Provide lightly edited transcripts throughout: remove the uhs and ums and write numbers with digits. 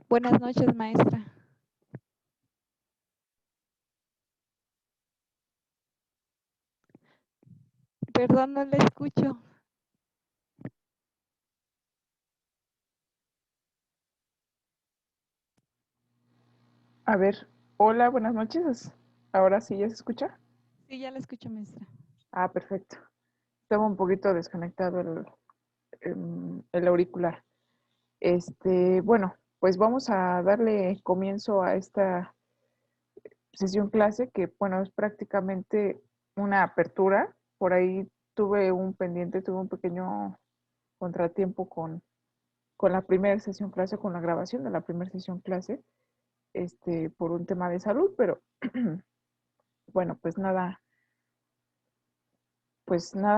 Buenas noches, maestra. Perdón, no la escucho. A ver, hola, buenas noches. Ahora sí ya se escucha. Sí, ya la escucho, maestra. Ah, perfecto. Estaba un poquito desconectado el auricular. Bueno, pues vamos a darle comienzo a esta sesión clase que, bueno, es prácticamente una apertura. Por ahí tuve un pendiente, tuve un pequeño contratiempo con la primera sesión clase, con la grabación de la primera sesión clase, por un tema de salud, pero bueno, pues nada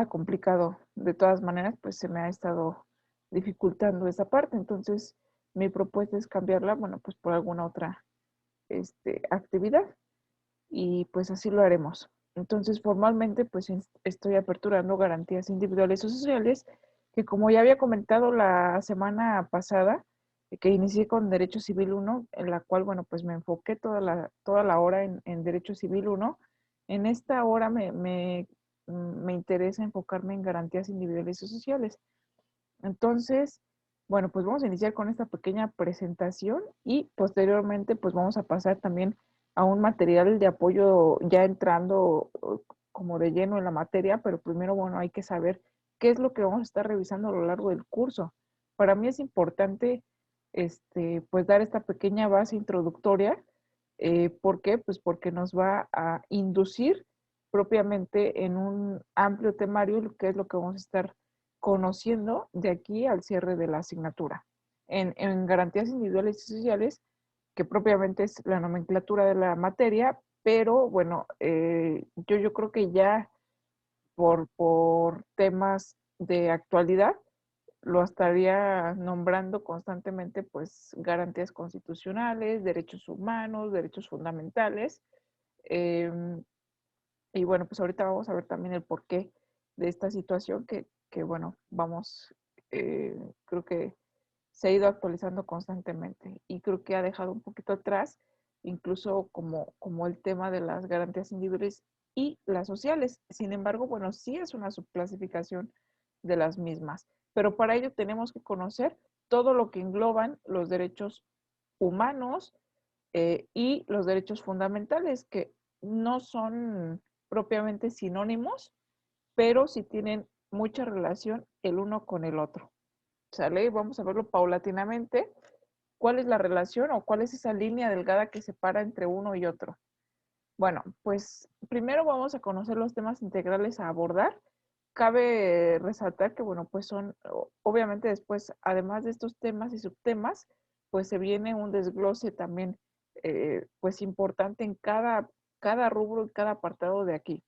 complicado. De todas maneras, pues se me ha estado dificultando esa parte. Entonces, mi propuesta es cambiarla, bueno, pues por alguna otra actividad y pues así lo haremos. Entonces, formalmente, pues estoy aperturando garantías individuales o sociales que como ya había comentado la semana pasada, que inicié con Derecho Civil uno en la cual, bueno, pues me enfoqué toda la hora en Derecho Civil uno. En esta hora me interesa enfocarme en garantías individuales y sociales. Entonces, bueno, pues vamos a iniciar con esta pequeña presentación y posteriormente pues vamos a pasar también a un material de apoyo ya entrando como de lleno en la materia, pero primero, bueno, hay que saber qué es lo que vamos a estar revisando a lo largo del curso. Para mí es importante, pues dar esta pequeña base introductoria. ¿Por qué? Pues porque nos va a inducir propiamente en un amplio temario, que es lo que vamos a estar conociendo de aquí al cierre de la asignatura. En garantías individuales y sociales, que propiamente es la nomenclatura de la materia, pero bueno, yo creo que ya por temas de actualidad lo estaría nombrando constantemente, pues garantías constitucionales, derechos humanos, derechos fundamentales. eh, y bueno, pues ahorita vamos a ver también el porqué de esta situación que bueno, eh, creo que se ha ido actualizando constantemente y creo que ha dejado un poquito atrás incluso como el tema de las garantías individuales y las sociales. Sin embargo, bueno, sí es una subclasificación de las mismas, pero para ello tenemos que conocer todo lo que engloban los derechos humanos y los derechos fundamentales, que no son propiamente sinónimos, pero sí tienen mucha relación el uno con el otro. ¿Sale? Vamos a verlo paulatinamente. ¿Cuál es la relación o cuál es esa línea delgada que separa entre uno y otro? Bueno, pues primero vamos a conocer los temas integrales a abordar. Cabe resaltar que, bueno, pues son, obviamente después, además de estos temas y subtemas, pues se viene un desglose también, pues importante en cada rubro y cada apartado de aquí.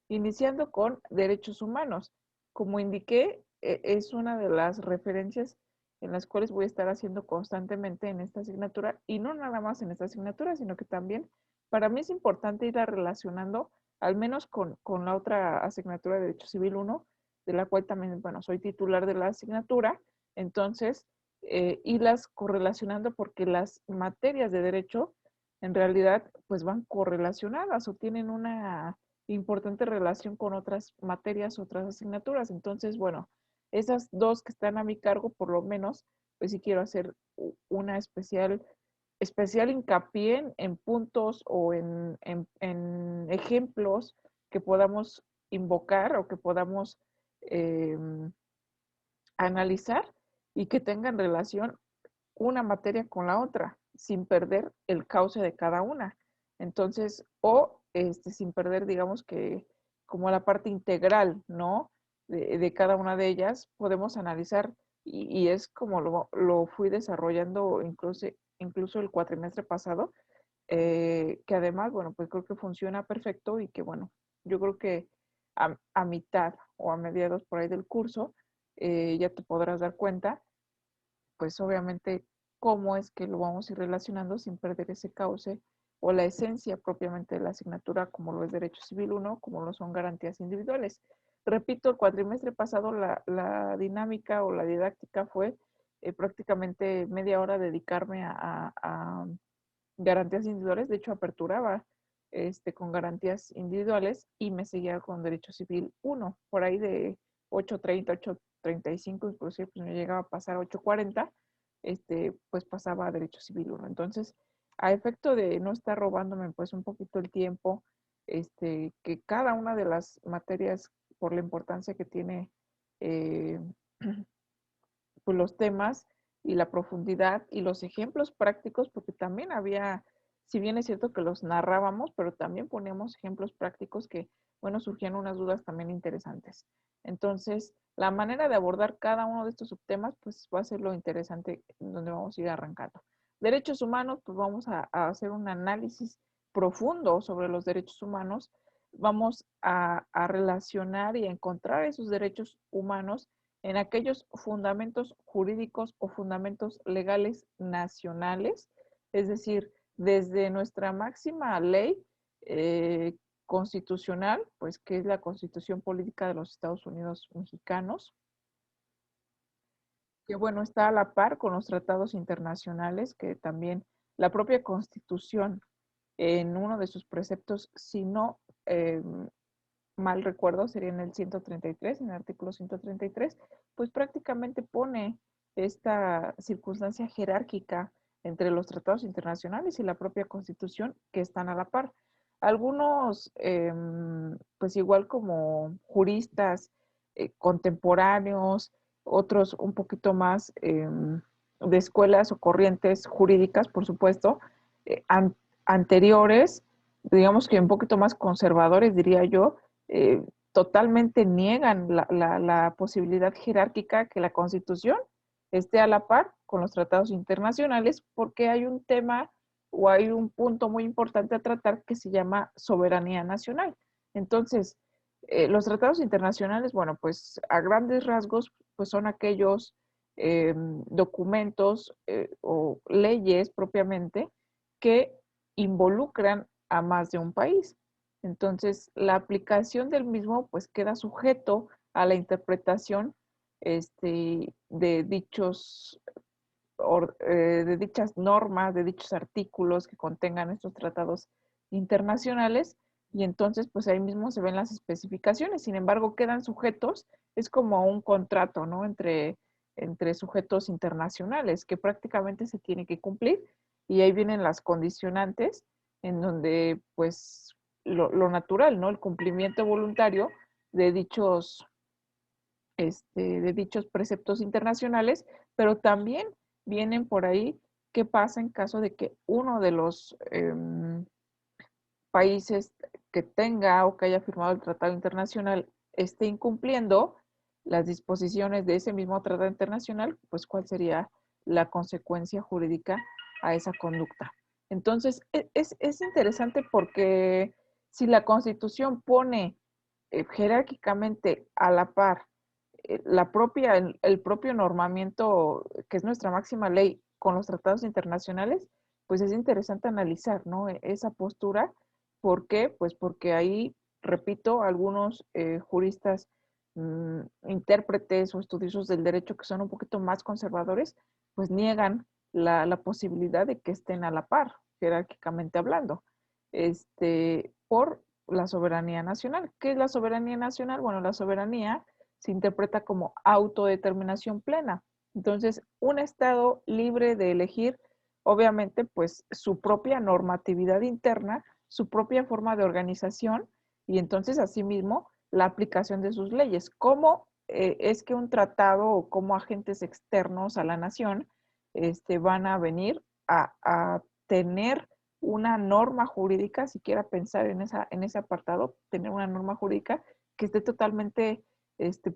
Iniciando con derechos humanos. Como indiqué, es una de las referencias en las cuales voy a estar haciendo constantemente en esta asignatura y no nada más en esta asignatura, sino que también para mí es importante irla relacionando al menos con la otra asignatura de Derecho Civil uno, de la cual también, bueno, soy titular de la asignatura, entonces irlas correlacionando porque las materias de derecho en realidad pues van correlacionadas o tienen una importante relación con otras materias, otras asignaturas. Entonces, bueno, esas dos que están a mi cargo, por lo menos, pues sí quiero hacer una especial hincapié en puntos o en ejemplos que podamos invocar o que podamos eh, analizar y que tengan relación una materia con la otra, sin perder el cauce de cada una. Entonces, o sin perder, digamos que como la parte integral, ¿no? De cada una de ellas, podemos analizar, y es como lo fui desarrollando incluso el cuatrimestre pasado, que además, bueno, pues creo que funciona perfecto y que, bueno, yo creo que a mitad o a mediados por ahí del curso, ya te podrás dar cuenta pues obviamente cómo es que lo vamos a ir relacionando sin perder ese cauce o la esencia propiamente de la asignatura, como lo es Derecho Civil uno, como lo son garantías individuales. Repito, el cuatrimestre pasado la dinámica o la didáctica fue prácticamente media hora dedicarme a garantías individuales. De hecho, aperturaba con garantías individuales y me seguía con derecho civil 1, por ahí de 8:30, 8:35, inclusive pues me llegaba a pasar a 8:40, pues pasaba a derecho civil 1. Entonces, a efecto de no estar robándome pues un poquito el tiempo, que cada una de las materias, por la importancia que tiene eh, pues los temas y la profundidad y los ejemplos prácticos, porque también había, si bien es cierto que los narrábamos, pero también poníamos ejemplos prácticos que, bueno, surgían unas dudas también interesantes. Entonces, la manera de abordar cada uno de estos subtemas, pues va a ser lo interesante donde vamos a ir arrancando. Derechos humanos, pues vamos a hacer un análisis profundo sobre los derechos humanos. Vamos a relacionar y a encontrar esos derechos humanos en aquellos fundamentos jurídicos o fundamentos legales nacionales, es decir, desde nuestra máxima ley constitucional, pues que es la Constitución Política de los Estados Unidos Mexicanos, que bueno, está a la par con los tratados internacionales, que también la propia Constitución en uno de sus preceptos, si no mal recuerdo, sería en el 133, en el artículo 133, pues prácticamente pone esta circunstancia jerárquica entre los tratados internacionales y la propia Constitución que están a la par. Algunos, pues igual como juristas contemporáneos, otros un poquito más de escuelas o corrientes jurídicas, por supuesto, anteriores, digamos que un poquito más conservadores, diría yo, totalmente niegan la posibilidad jerárquica que la Constitución esté a la par con los tratados internacionales, porque hay un tema o hay un punto muy importante a tratar que se llama soberanía nacional. Entonces, los tratados internacionales, bueno, pues a grandes rasgos, pues son aquellos documentos o leyes propiamente que involucran a más de un país. Entonces, la aplicación del mismo pues queda sujeto a la interpretación de de dichas normas, de dichos artículos que contengan estos tratados internacionales, y entonces pues ahí mismo se ven las especificaciones. Sin embargo, quedan sujetos, es como un contrato, ¿no? Entre sujetos internacionales que prácticamente se tiene que cumplir, y ahí vienen las condicionantes en donde pues lo natural, ¿no? El cumplimiento voluntario de de dichos preceptos internacionales, pero también vienen por ahí qué pasa en caso de que uno de los países que tenga o que haya firmado el tratado internacional esté incumpliendo las disposiciones de ese mismo tratado internacional, pues cuál sería la consecuencia jurídica a esa conducta. Entonces, es interesante porque si la Constitución pone jerárquicamente a la par el propio normamiento, que es nuestra máxima ley, con los tratados internacionales, pues es interesante analizar, ¿no? Esa postura. ¿Por qué? Pues porque ahí, repito, algunos juristas, intérpretes o estudiosos del derecho que son un poquito más conservadores, pues niegan la posibilidad de que estén a la par, jerárquicamente hablando, por la soberanía nacional. ¿Qué es la soberanía nacional? Bueno, la soberanía se interpreta como autodeterminación plena. Entonces, un Estado libre de elegir, obviamente, pues su propia normatividad interna, su propia forma de organización, y entonces, asimismo, la aplicación de sus leyes. ¿Cómo es que un tratado o cómo agentes externos a la nación van a venir a tener una norma jurídica, si quiera pensar en ese apartado, tener una norma jurídica que esté totalmente este,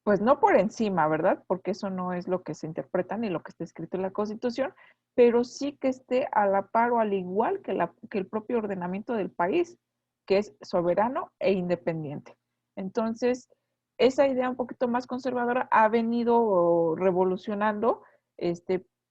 pues no por encima, ¿verdad? Porque eso no es lo que se interpreta ni lo que está escrito en la Constitución, pero sí que esté a la par o al igual que el propio ordenamiento del país, que es soberano e independiente. Entonces, esa idea un poquito más conservadora ha venido revolucionando,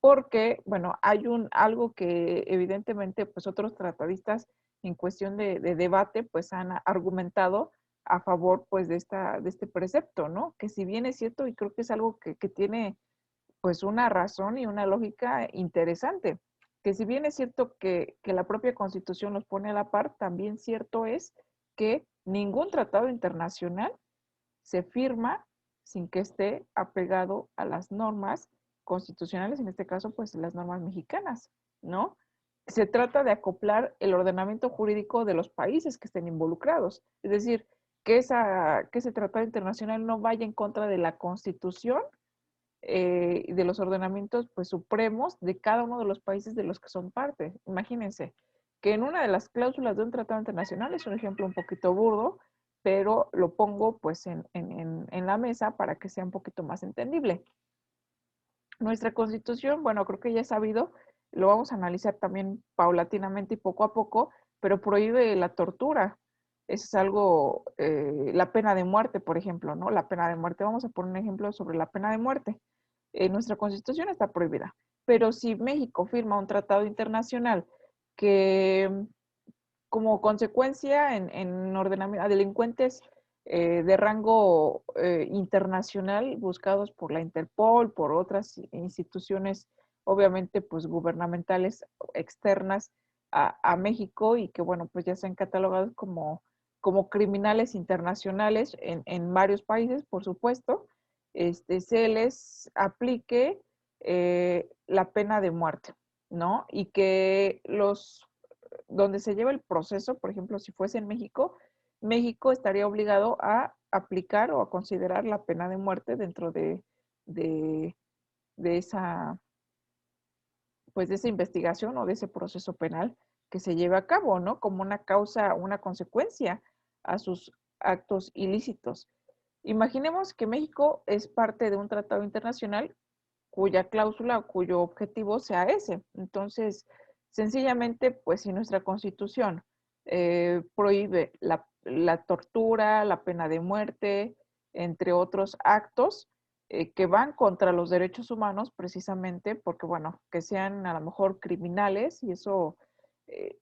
porque, bueno, hay algo que evidentemente, pues otros tratadistas en cuestión de debate, pues han argumentado a favor pues de este precepto, ¿no? Que si bien es cierto, y creo que es algo que tiene pues una razón y una lógica interesante, que si bien es cierto que la propia Constitución los pone a la par, también cierto es que ningún tratado internacional se firma sin que esté apegado a las normas constitucionales, en este caso, pues las normas mexicanas, ¿no? Se trata de acoplar el ordenamiento jurídico de los países que estén involucrados, es decir, que ese tratado internacional no vaya en contra de la Constitución de los ordenamientos pues, supremos de cada uno de los países de los que son parte. Imagínense que en una de las cláusulas de un tratado internacional, es un ejemplo un poquito burdo, pero lo pongo pues en la mesa para que sea un poquito más entendible. Nuestra Constitución, bueno, creo que ya es sabido, lo vamos a analizar también paulatinamente y poco a poco, pero prohíbe la tortura. Eso es algo, la pena de muerte, por ejemplo, ¿no? La pena de muerte, vamos a poner un ejemplo sobre la pena de muerte. Nuestra Constitución está prohibida, pero si México firma un tratado internacional que como consecuencia en ordenamiento a delincuentes de rango internacional buscados por la Interpol, por otras instituciones, obviamente, pues gubernamentales externas a México y que, bueno, pues ya sean catalogados como criminales internacionales en varios países, por supuesto, se les aplique la pena de muerte, ¿no? Y que donde se lleva el proceso, por ejemplo, si fuese en México, México estaría obligado a aplicar o a considerar la pena de muerte dentro de, de esa, pues de esa investigación o de ese proceso penal que se lleve a cabo, ¿no? Como una causa, una consecuencia a sus actos ilícitos. Imaginemos que México es parte de un tratado internacional cuya cláusula o cuyo objetivo sea ese. Entonces, sencillamente, pues si nuestra Constitución prohíbe la tortura, la pena de muerte, entre otros actos que van contra los derechos humanos, precisamente porque, bueno, que sean a lo mejor criminales y eso eh,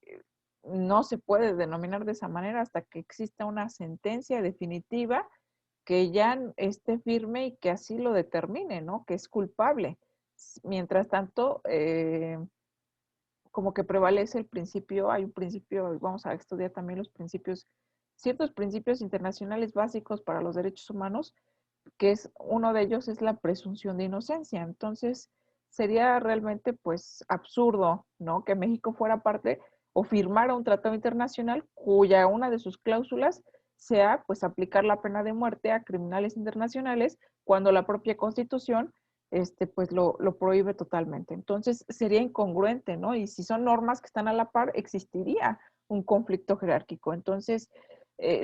no se puede denominar de esa manera hasta que exista una sentencia definitiva que ya esté firme y que así lo determine, ¿no? Que es culpable. Mientras tanto, como que prevalece el principio, hay un principio, vamos a estudiar también los principios, ciertos principios internacionales básicos para los derechos humanos, que es uno de ellos es la presunción de inocencia. Entonces, sería realmente pues absurdo, ¿no? Que México fuera parte o firmara un tratado internacional cuya una de sus cláusulas sea pues aplicar la pena de muerte a criminales internacionales cuando la propia Constitución pues lo prohíbe totalmente. Entonces sería incongruente, ¿no? Y si son normas que están a la par, existiría un conflicto jerárquico. Entonces,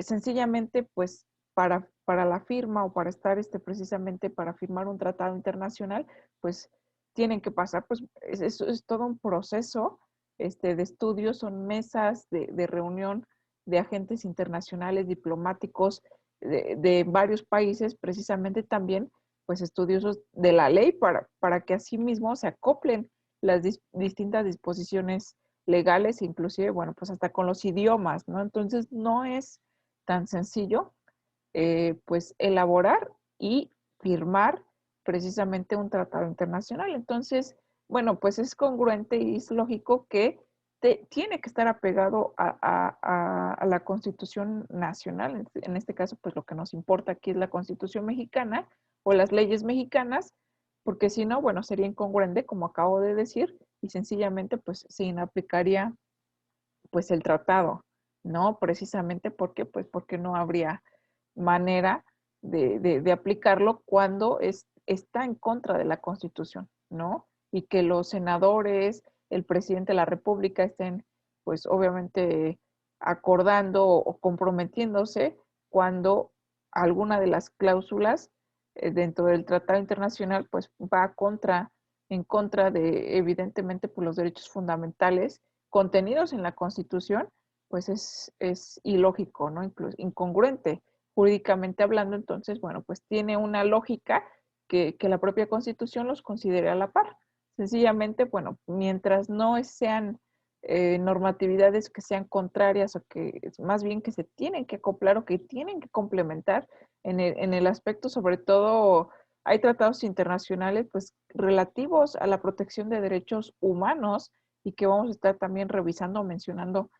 sencillamente, pues para la firma o para estar precisamente para firmar un tratado internacional, pues tienen que pasar, pues es todo un proceso de estudio, son mesas de reunión de agentes internacionales, diplomáticos de varios países, precisamente también pues estudiosos de la ley para que así mismo se acoplen las distintas disposiciones legales, inclusive, bueno, pues hasta con los idiomas, ¿no? Entonces no es tan sencillo, pues elaborar y firmar precisamente un tratado internacional. Entonces, bueno, pues es congruente y es lógico que tiene que estar apegado a la Constitución Nacional. En este caso, pues lo que nos importa aquí es la Constitución mexicana o las leyes mexicanas, porque si no, bueno, sería incongruente, como acabo de decir, y sencillamente, pues se inaplicaría pues el tratado, ¿no? Precisamente porque, pues, porque no habría manera de aplicarlo cuando está en contra de la Constitución, ¿no? Y que los senadores, el presidente de la República estén, pues obviamente acordando o comprometiéndose cuando alguna de las cláusulas dentro del Tratado Internacional, pues va en contra de, evidentemente, pues, los derechos fundamentales contenidos en la Constitución, pues es ilógico, ¿no? Incluso incongruente jurídicamente hablando, entonces, bueno, pues tiene una lógica que la propia Constitución los considere a la par. Sencillamente, bueno, mientras no sean normatividades que sean contrarias o que más bien que se tienen que acoplar o que tienen que complementar en el aspecto sobre todo hay tratados internacionales pues relativos a la protección de derechos humanos y que vamos a estar también revisando, mencionando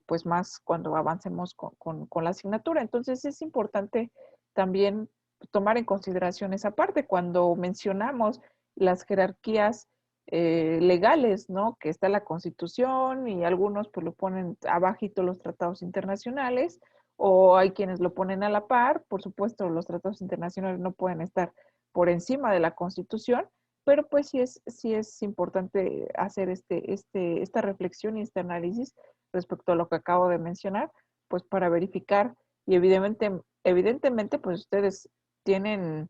pues más cuando avancemos con la asignatura. Entonces es importante también tomar en consideración esa parte cuando mencionamos las jerarquías legales, ¿no? Que está la Constitución y algunos pues lo ponen abajito los tratados internacionales o hay quienes lo ponen a la par. Por supuesto, los tratados internacionales no pueden estar por encima de la Constitución, pero pues sí es importante hacer esta reflexión y este análisis respecto a lo que acabo de mencionar, pues para verificar y evidentemente pues ustedes tienen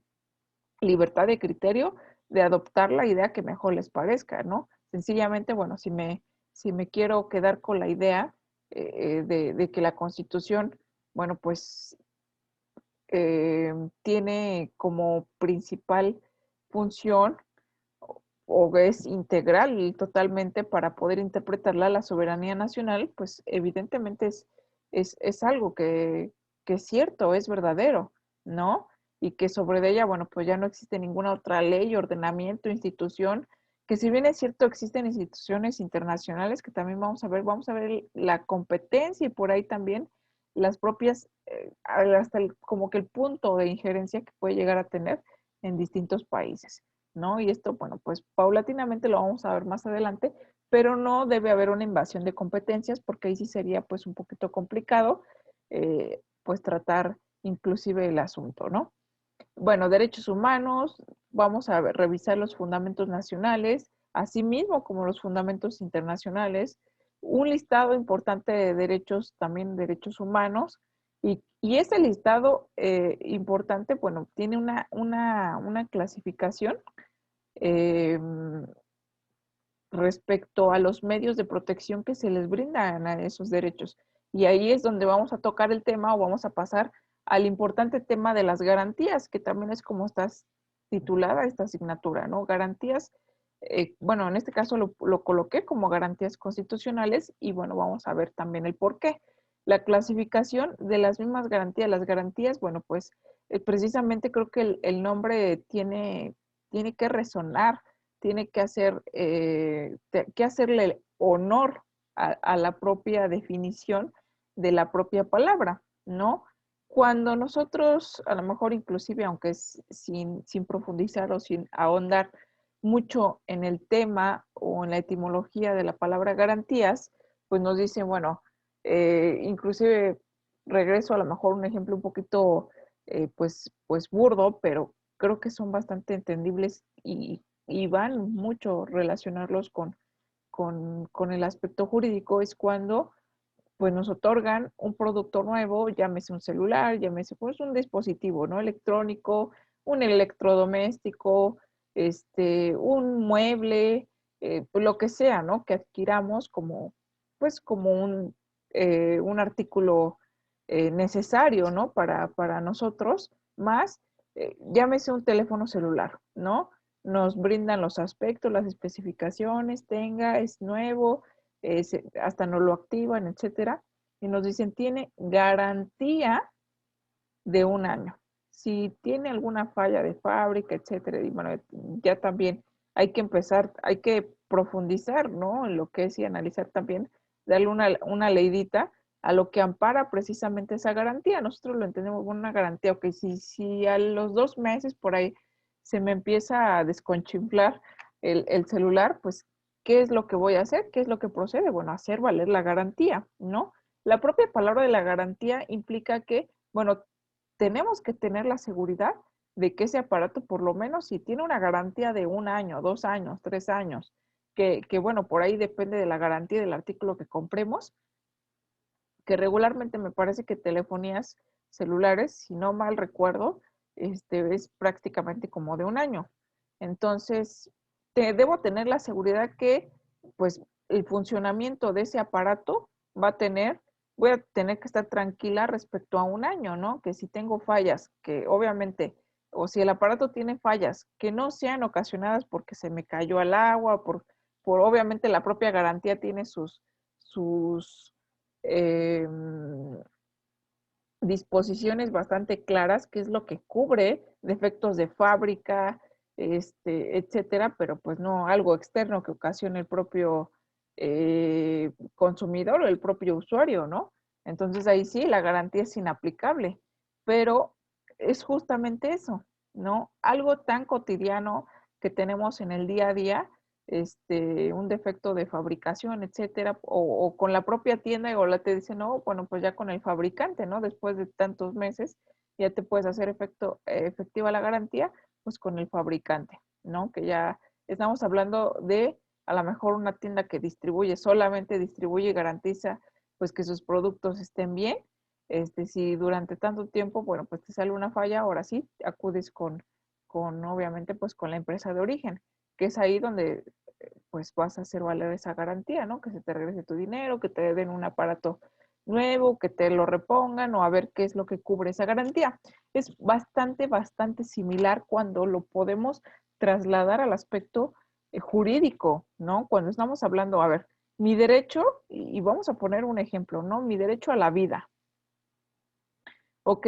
libertad de criterio de adoptar la idea que mejor les parezca, ¿no? Sencillamente, bueno, si me quiero quedar con la idea de que la Constitución, bueno, pues tiene como principal función o es integral totalmente para poder interpretarla la soberanía nacional, pues evidentemente es algo que es cierto, es verdadero, ¿no? Y que sobre ella, bueno, pues ya no existe ninguna otra ley, ordenamiento, institución, que si bien es cierto, existen instituciones internacionales que también vamos a ver la competencia y por ahí también las propias, hasta como que el punto de injerencia que puede llegar a tener en distintos países. ¿No? Y esto, bueno, pues paulatinamente lo vamos a ver más adelante, pero no debe haber una invasión de competencias porque ahí sí sería pues un poquito complicado pues tratar inclusive el asunto, ¿no? Bueno, derechos humanos, vamos a revisar los fundamentos nacionales, así mismo como los fundamentos internacionales, un listado importante de derechos, también derechos humanos, y ese listado importante, bueno, tiene una clasificación eh, respecto a los medios de protección que se les brindan a esos derechos. Y ahí es donde vamos a tocar el tema o vamos a pasar al importante tema de las garantías, que también es como estás titulada esta asignatura, ¿no? Garantías, bueno, en este caso lo coloqué como garantías constitucionales y bueno, vamos a ver también el por qué. La clasificación de las mismas garantías, las garantías, bueno, pues precisamente creo que el nombre tiene que resonar, tiene que que hacerle honor a la propia definición de la propia palabra, ¿no? Cuando nosotros, a lo mejor inclusive, aunque es sin profundizar o sin ahondar mucho en el tema o en la etimología de la palabra garantías, pues nos dicen, bueno, inclusive regreso a lo mejor un ejemplo un poquito, pues burdo, pero creo que son bastante entendibles y van mucho relacionarlos con el aspecto jurídico, es cuando pues nos otorgan un producto nuevo, llámese un celular, llámese pues un dispositivo, ¿no? Electrónico, un electrodoméstico, un mueble, pues lo que sea, ¿no? Que adquiramos como, pues como un artículo necesario, ¿no? Para nosotros, más, llámese un teléfono celular, ¿no? Nos brindan los aspectos, las especificaciones, tenga, es nuevo, hasta no lo activan, etcétera, y nos dicen tiene garantía de un año. Si tiene alguna falla de fábrica, etcétera, y bueno, ya también hay que empezar, hay que profundizar, ¿no? En lo que es y analizar también, darle una leidita a lo que ampara precisamente esa garantía. Nosotros lo entendemos como una garantía, ok, si a los 2 meses por ahí se me empieza a desconchinflar el celular, pues, ¿qué es lo que voy a hacer? ¿Qué es lo que procede? Bueno, hacer valer la garantía, ¿no? La propia palabra de la garantía implica que, bueno, tenemos que tener la seguridad de que ese aparato, por lo menos, si tiene una garantía de 1 año, 2 años, 3 años, que bueno, por ahí depende de la garantía del artículo que compremos, que regularmente me parece que telefonías celulares, si no mal recuerdo, es prácticamente como de 1 año. Entonces, debo tener la seguridad que, pues, el funcionamiento de ese aparato va a tener, voy a tener que estar tranquila respecto a 1 año, ¿no? Que si tengo fallas, que obviamente, o si el aparato tiene fallas que no sean ocasionadas porque se me cayó al agua, por obviamente la propia garantía tiene sus eh, disposiciones bastante claras, qué es lo que cubre, defectos de fábrica, etcétera, pero pues no algo externo que ocasione el propio consumidor o el propio usuario, ¿no? Entonces ahí sí, la garantía es inaplicable, pero es justamente eso, ¿no? Algo tan cotidiano que tenemos en el día a día, un defecto de fabricación, etcétera, o con la propia tienda o la te dicen, no, bueno, pues ya con el fabricante, ¿no? Después de tantos meses ya te puedes hacer efectiva la garantía, pues con el fabricante, ¿no? Que ya estamos hablando de a lo mejor una tienda que distribuye, solamente distribuye y garantiza pues que sus productos estén bien. Si durante tanto tiempo, bueno, pues te sale una falla, ahora sí acudes con obviamente, pues con la empresa de origen, que es ahí donde pues vas a hacer valer esa garantía, ¿no? Que se te regrese tu dinero, que te den un aparato nuevo, que te lo repongan o a ver qué es lo que cubre esa garantía. Es bastante similar cuando lo podemos trasladar al aspecto jurídico, ¿no? Cuando estamos hablando, a ver, mi derecho, y vamos a poner un ejemplo, ¿no? Mi derecho a la vida. Ok,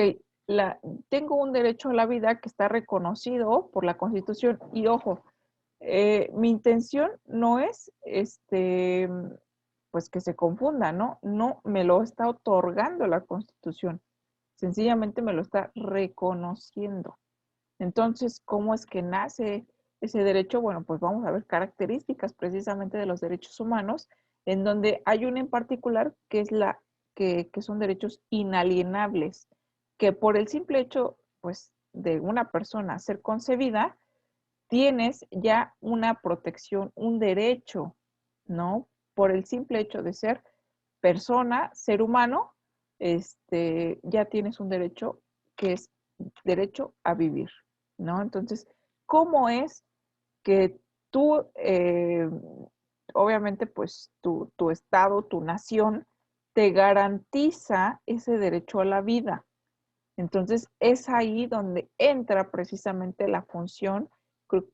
tengo un derecho a la vida que está reconocido por la Constitución y ojo, mi intención no es, pues que se confunda, ¿no? No me lo está otorgando la Constitución, sencillamente me lo está reconociendo. Entonces, ¿cómo es que nace ese derecho? Bueno, pues vamos a ver características precisamente de los derechos humanos, en donde hay una en particular que es que son derechos inalienables, que por el simple hecho, pues, de una persona ser concebida, tienes ya una protección, un derecho, ¿no? Por el simple hecho de ser persona, ser humano, ya tienes un derecho que es derecho a vivir, ¿no? Entonces, ¿cómo es que tú, obviamente, pues tu estado, tu nación, te garantiza ese derecho a la vida? Entonces, es ahí donde entra precisamente la función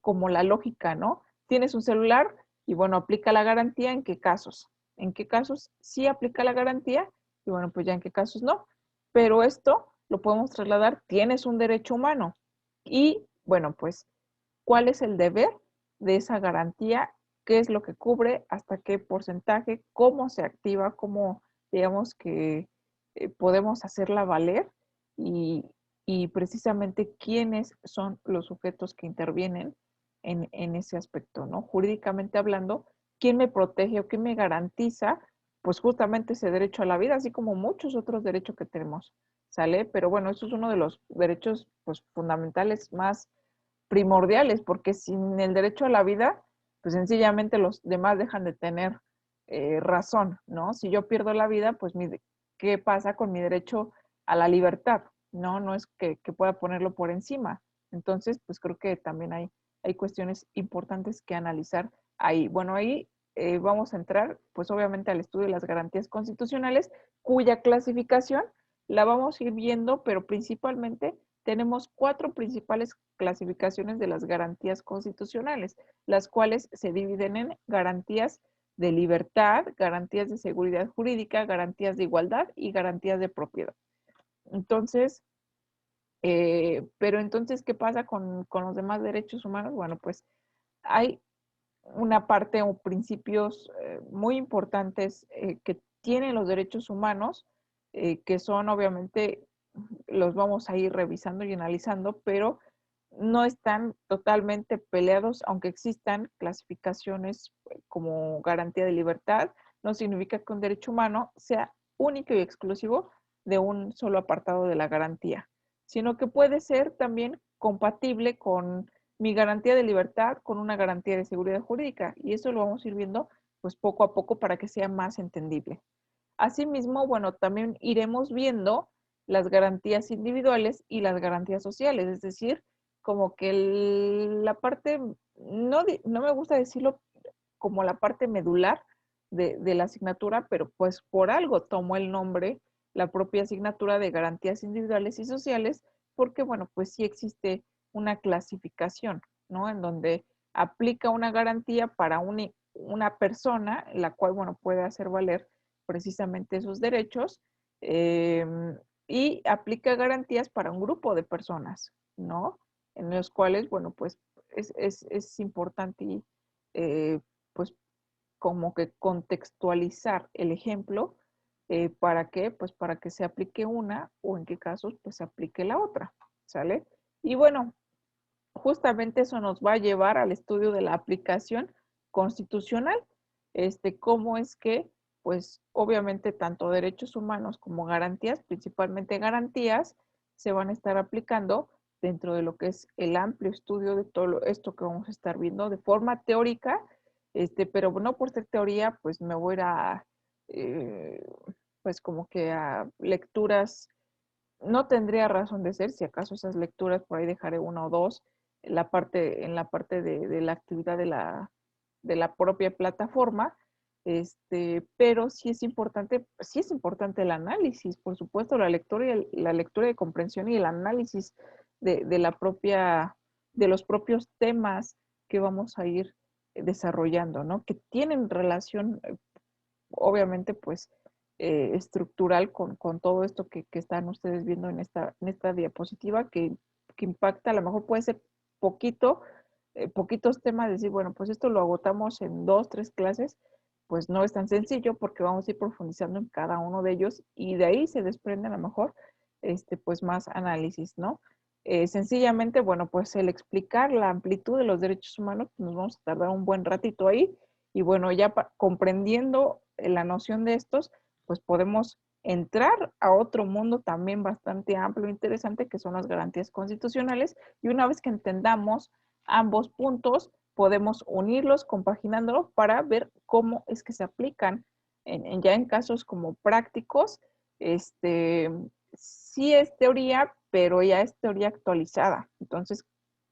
como la lógica, ¿no? Tienes un celular y bueno, aplica la garantía, ¿en qué casos? ¿En qué casos sí aplica la garantía? Y bueno, pues ya en qué casos no. Pero esto lo podemos trasladar, tienes un derecho humano. Y bueno, pues, ¿cuál es el deber de esa garantía? ¿Qué es lo que cubre? ¿Hasta qué porcentaje? ¿Cómo se activa? ¿Cómo, digamos que podemos hacerla valer? Y, y precisamente quiénes son los sujetos que intervienen en ese aspecto, ¿no? Jurídicamente hablando, ¿quién me protege o quién me garantiza? Pues justamente ese derecho a la vida, así como muchos otros derechos que tenemos, ¿sale? Pero bueno, eso es uno de los derechos pues, fundamentales más primordiales, porque sin el derecho a la vida, pues sencillamente los demás dejan de tener razón, ¿no? Si yo pierdo la vida, pues ¿qué pasa con mi derecho a la libertad? No, no es que pueda ponerlo por encima. Entonces, pues creo que también hay cuestiones importantes que analizar ahí. Bueno, ahí vamos a entrar, pues obviamente al estudio de las garantías constitucionales, cuya clasificación la vamos a ir viendo, pero principalmente tenemos 4 principales clasificaciones de las garantías constitucionales, las cuales se dividen en garantías de libertad, garantías de seguridad jurídica, garantías de igualdad y garantías de propiedad. Entonces, pero entonces, ¿qué pasa con los demás derechos humanos? Bueno, pues hay una parte o principios muy importantes que tienen los derechos humanos, que son obviamente, los vamos a ir revisando y analizando, pero no están totalmente peleados, aunque existan clasificaciones como garantía de libertad, no significa que un derecho humano sea único y exclusivo de un solo apartado de la garantía, sino que puede ser también compatible con mi garantía de libertad con una garantía de seguridad jurídica y eso lo vamos a ir viendo pues poco a poco para que sea más entendible. Asimismo, bueno, también iremos viendo las garantías individuales y las garantías sociales, es decir, como que la parte, no me gusta decirlo como la parte medular de la asignatura, pero pues por algo tomó el nombre la propia asignatura de garantías individuales y sociales, porque bueno, pues sí existe una clasificación, ¿no? En donde aplica una garantía para una persona, la cual, bueno, puede hacer valer precisamente sus derechos, y aplica garantías para un grupo de personas, ¿no? En los cuales, bueno, pues es importante, pues, como que contextualizar el ejemplo. ¿Para qué? Pues para que se aplique una o en qué casos pues se aplique la otra, ¿sale? Y bueno, justamente eso nos va a llevar al estudio de la aplicación constitucional. Cómo es que, pues obviamente tanto derechos humanos como garantías, principalmente garantías, se van a estar aplicando dentro de lo que es el amplio estudio de todo esto que vamos a estar viendo de forma teórica, pero no por ser teoría, pues me voy a ir a, eh, pues como que a lecturas. No tendría razón de ser, si acaso esas lecturas por ahí dejaré una o dos en la parte de la actividad de la propia plataforma, pero sí es importante el análisis, por supuesto, la lectura de comprensión y el análisis de la propia, de los propios temas que vamos a ir desarrollando, ¿no? Que tienen relación, obviamente, pues, estructural con todo esto que están ustedes viendo en esta diapositiva, que impacta, a lo mejor puede ser poquito, poquitos temas, decir, bueno, pues esto lo agotamos en 2, 3 clases, pues no es tan sencillo porque vamos a ir profundizando en cada uno de ellos y de ahí se desprende a lo mejor, pues más análisis, ¿no? Sencillamente, bueno, pues el explicar la amplitud de los derechos humanos, pues nos vamos a tardar un buen ratito ahí, y bueno, ya comprendiendo la noción de estos, pues podemos entrar a otro mundo también bastante amplio e interesante, que son las garantías constitucionales, y una vez que entendamos ambos puntos, podemos unirlos, compaginándolos para ver cómo es que se aplican ya en casos como prácticos. Sí es teoría, pero ya es teoría actualizada. Entonces,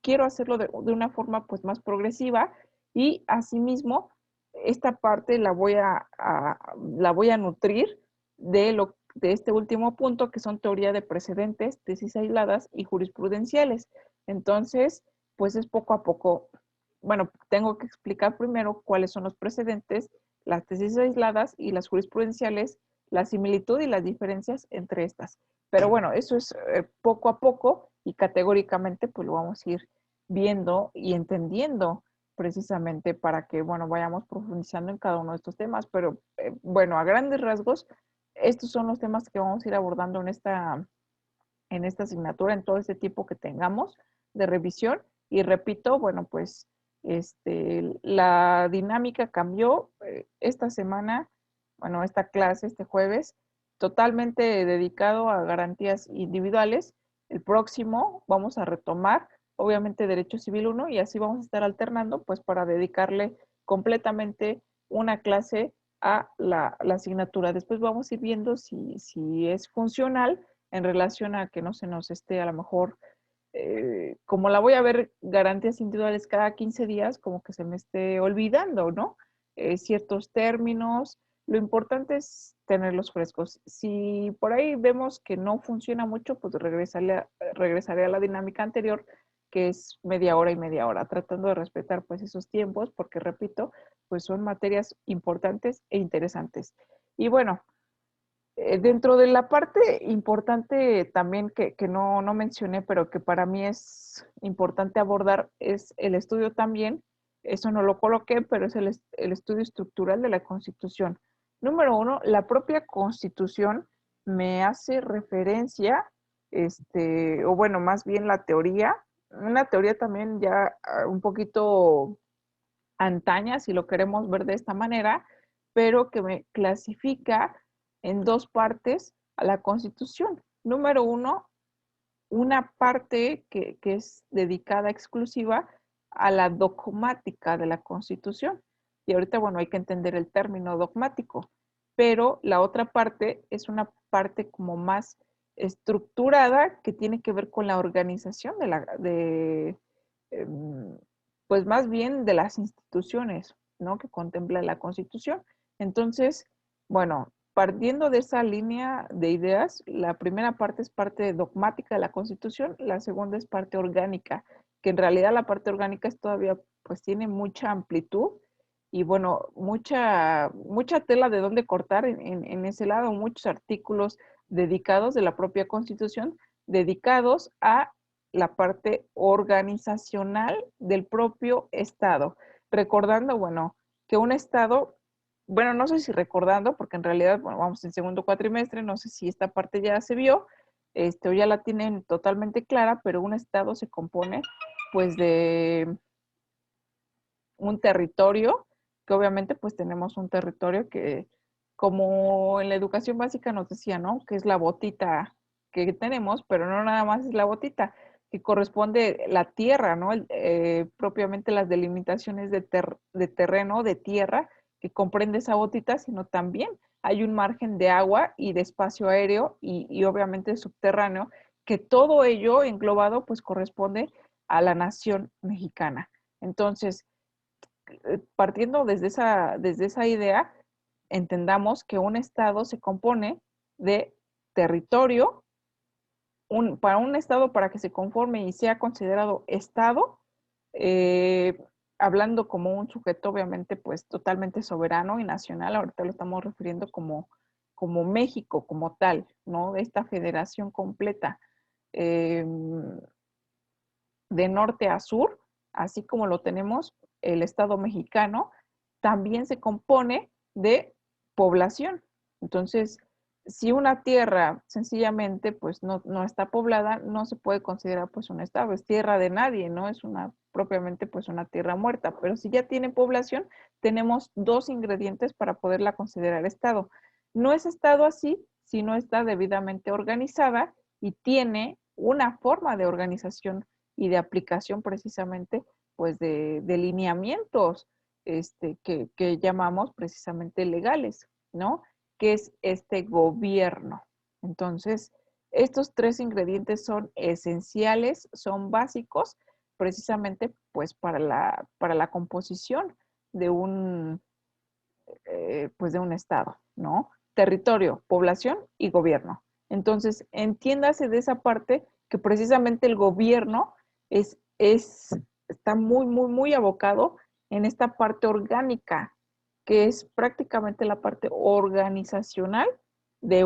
quiero hacerlo de una forma pues más progresiva, y asimismo esta parte la voy a nutrir de este último punto, que son teoría de precedentes, tesis aisladas y jurisprudenciales. Entonces, pues es poco a poco. Bueno, tengo que explicar primero cuáles son los precedentes, las tesis aisladas y las jurisprudenciales, la similitud y las diferencias entre estas. Pero bueno, eso es poco a poco, y categóricamente pues lo vamos a ir viendo y entendiendo, precisamente para que, bueno, vayamos profundizando en cada uno de estos temas. Pero bueno, a grandes rasgos, estos son los temas que vamos a ir abordando en esta asignatura, en todo este tiempo que tengamos de revisión. Y repito, bueno, pues la dinámica cambió esta semana, bueno, esta clase, este jueves, totalmente dedicado a garantías individuales. El próximo vamos a retomar, obviamente, Derecho Civil 1, y así vamos a estar alternando, pues para dedicarle completamente una clase a la asignatura. Después vamos a ir viendo si es funcional en relación a que no se nos esté a lo mejor, como la voy a ver garantías individuales cada 15 días, como que se me esté olvidando, ¿no? Ciertos términos. Lo importante es tenerlos frescos. Si por ahí vemos que no funciona mucho, pues regresaré a la dinámica anterior, que es media hora y media hora, tratando de respetar pues esos tiempos, porque repito, pues son materias importantes e interesantes. Y bueno, dentro de la parte importante también que no mencioné, pero que para mí es importante abordar, es el estudio también. Eso no lo coloqué, pero es el estudio estructural de la Constitución. Número uno, la propia Constitución me hace referencia, o bueno, más bien la teoría, una teoría también ya un poquito antaña, si lo queremos ver de esta manera, pero que me clasifica en dos partes a la Constitución. Número uno, una parte que es dedicada exclusiva a la dogmática de la Constitución. Y ahorita, bueno, hay que entender el término dogmático, pero la otra parte es una parte como más estructurada, que tiene que ver con la organización em, pues más bien de las instituciones, ¿no? Que contempla la Constitución. Entonces, bueno, partiendo de esa línea de ideas, la primera parte es parte dogmática de la Constitución, la segunda es parte orgánica, que en realidad la parte orgánica es todavía, pues tiene mucha amplitud y bueno, mucha tela de dónde cortar en ese lado, muchos artículos, dedicados de la propia Constitución, dedicados a la parte organizacional del propio Estado. Recordando, bueno, que un Estado, bueno, no sé si recordando, porque en realidad, bueno, vamos en segundo cuatrimestre, no sé si esta parte ya se vio, o ya la tienen totalmente clara, pero un Estado se compone, pues, de un territorio, que obviamente, pues, tenemos un territorio que, como en la educación básica nos decía, ¿no? Que es la botita que tenemos, pero no nada más es la botita, que corresponde la tierra, ¿no? Propiamente las delimitaciones de terreno, de tierra, que comprende esa botita, sino también hay un margen de agua y de espacio aéreo y obviamente subterráneo, que todo ello englobado pues corresponde a la nación mexicana. Entonces, partiendo desde esa idea, entendamos que un estado se compone de territorio, para un estado, para que se conforme y sea considerado estado, eh, hablando como un sujeto obviamente pues totalmente soberano y nacional, ahorita lo estamos refiriendo como México, como tal, ¿no? De esta federación completa, eh, de norte a sur, así como lo tenemos el Estado mexicano, también se compone de población. Entonces, si una tierra sencillamente pues no está poblada, no se puede considerar pues un estado, es tierra de nadie, no es una propiamente pues una tierra muerta, pero si ya tiene población, tenemos dos ingredientes para poderla considerar estado. No es estado así si no está debidamente organizada y tiene una forma de organización y de aplicación precisamente pues de lineamientos que llamamos precisamente legales, ¿no? Que es este gobierno. Entonces, estos tres ingredientes son esenciales, son básicos precisamente pues para la composición de pues de un estado, ¿no? Territorio, población y gobierno. Entonces, entiéndase de esa parte que precisamente el gobierno está muy abocado en esta parte orgánica, que es prácticamente la parte organizacional de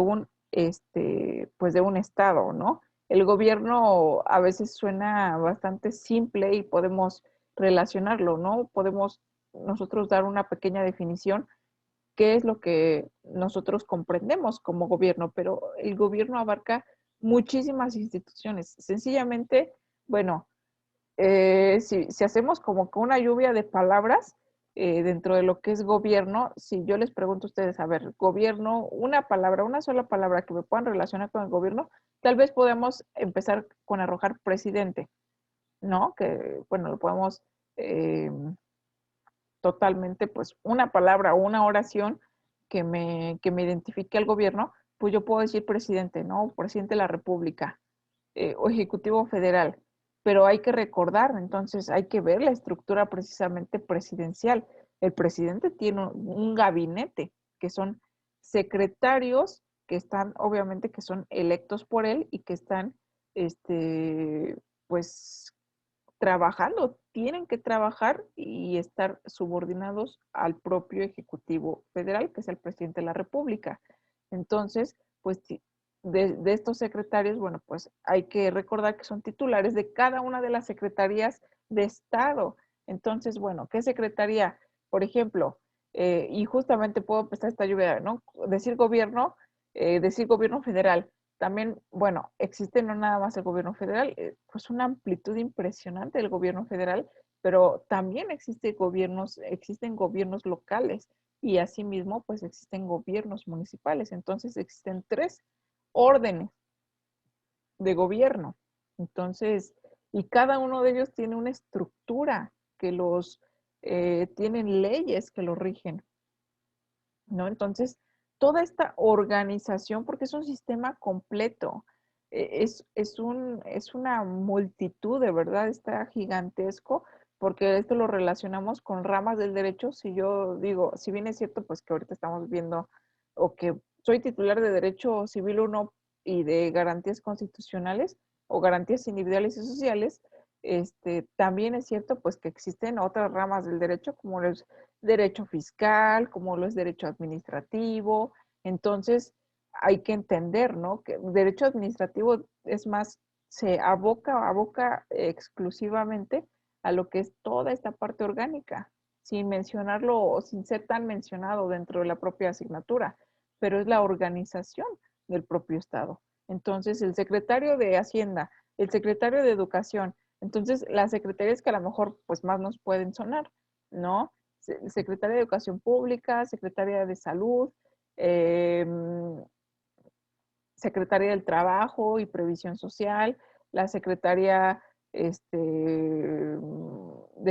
pues de un estado, ¿no? El gobierno a veces suena bastante simple y podemos relacionarlo, ¿no? Podemos nosotros dar una pequeña definición, qué es lo que nosotros comprendemos como gobierno, pero el gobierno abarca muchísimas instituciones. Sencillamente, bueno, si hacemos como que una lluvia de palabras dentro de lo que es gobierno, si yo les pregunto a ustedes, a ver, gobierno, una palabra, una sola palabra que me puedan relacionar con el gobierno, tal vez podemos empezar con arrojar presidente, ¿no? Que, bueno, lo podemos totalmente, pues, una palabra o una oración que me identifique al gobierno, pues yo puedo decir presidente, ¿no? Presidente de la República o Ejecutivo Federal. Pero hay que recordar, entonces hay que ver la estructura precisamente presidencial. El presidente tiene un gabinete, que son secretarios que están, obviamente, que son electos por él y que están, pues, trabajando, tienen que trabajar y estar subordinados al propio Ejecutivo Federal, que es el presidente de la República. Entonces, pues de estos secretarios, bueno, pues hay que recordar que son titulares de cada una de las secretarías de Estado. Entonces, bueno, ¿qué secretaría? Por ejemplo, y justamente puedo empezar esta lluvia, ¿no? Decir gobierno federal. También, bueno, existe no nada más el gobierno federal, pues una amplitud impresionante del gobierno federal, pero también existen gobiernos locales y asimismo, pues existen gobiernos municipales. Entonces, existen tres órdenes de gobierno. Entonces, y cada uno de ellos tiene una estructura que tienen leyes que los rigen, ¿no? Entonces, toda esta organización, porque es un sistema completo, es una multitud, de verdad, está gigantesco, porque esto lo relacionamos con ramas del derecho. Si yo digo, si bien es cierto, pues que ahorita estamos viendo, o que soy titular de Derecho Civil 1 y de garantías constitucionales o garantías individuales y sociales, también es cierto, pues que existen otras ramas del derecho, como los derecho fiscal, como lo es derecho administrativo. Entonces, hay que entender, ¿no? Que derecho administrativo es más, se aboca exclusivamente a lo que es toda esta parte orgánica, sin mencionarlo o sin ser tan mencionado dentro de la propia asignatura, pero es la organización del propio Estado. Entonces, el secretario de Hacienda, el secretario de Educación, entonces las secretarías que a lo mejor pues más nos pueden sonar, ¿no? Secretaria de Educación Pública, Secretaria de Salud, eh, Secretaria del Trabajo y Previsión Social, la Secretaria de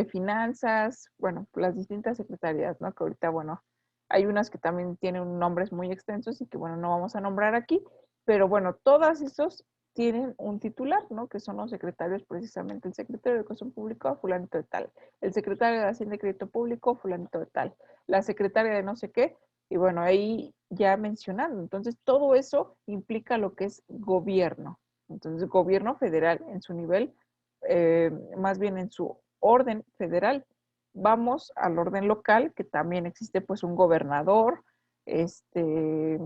Finanzas, bueno, las distintas secretarías, ¿no? Que ahorita, bueno, hay unas que también tienen nombres muy extensos y que, bueno, no vamos a nombrar aquí, pero bueno, todas esos tienen un titular, ¿no? Que son los secretarios, precisamente el secretario de Educación Pública, fulanito de tal, el secretario de Hacienda y Crédito Público, fulanito de tal, la secretaria de no sé qué, y bueno, ahí ya mencionando, entonces todo eso implica lo que es gobierno. Entonces, gobierno federal en su nivel, más bien en su orden federal. Vamos al orden local, que también existe pues un gobernador, que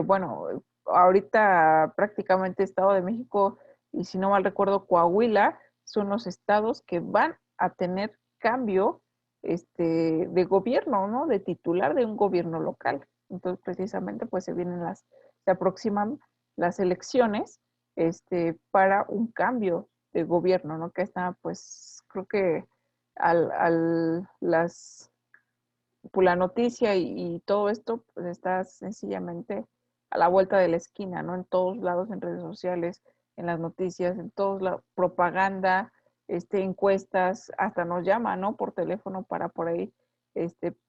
bueno, ahorita prácticamente Estado de México y si no mal recuerdo Coahuila son los estados que van a tener cambio de gobierno, ¿no? De titular de un gobierno local. Entonces precisamente pues se aproximan las elecciones para un cambio de gobierno, ¿no? Que está pues creo que pues, la noticia y todo esto pues está sencillamente a la vuelta de la esquina, ¿no? En todos lados, en redes sociales, en las noticias, en todos la propaganda, encuestas, hasta nos llaman, ¿no? Por teléfono para por ahí,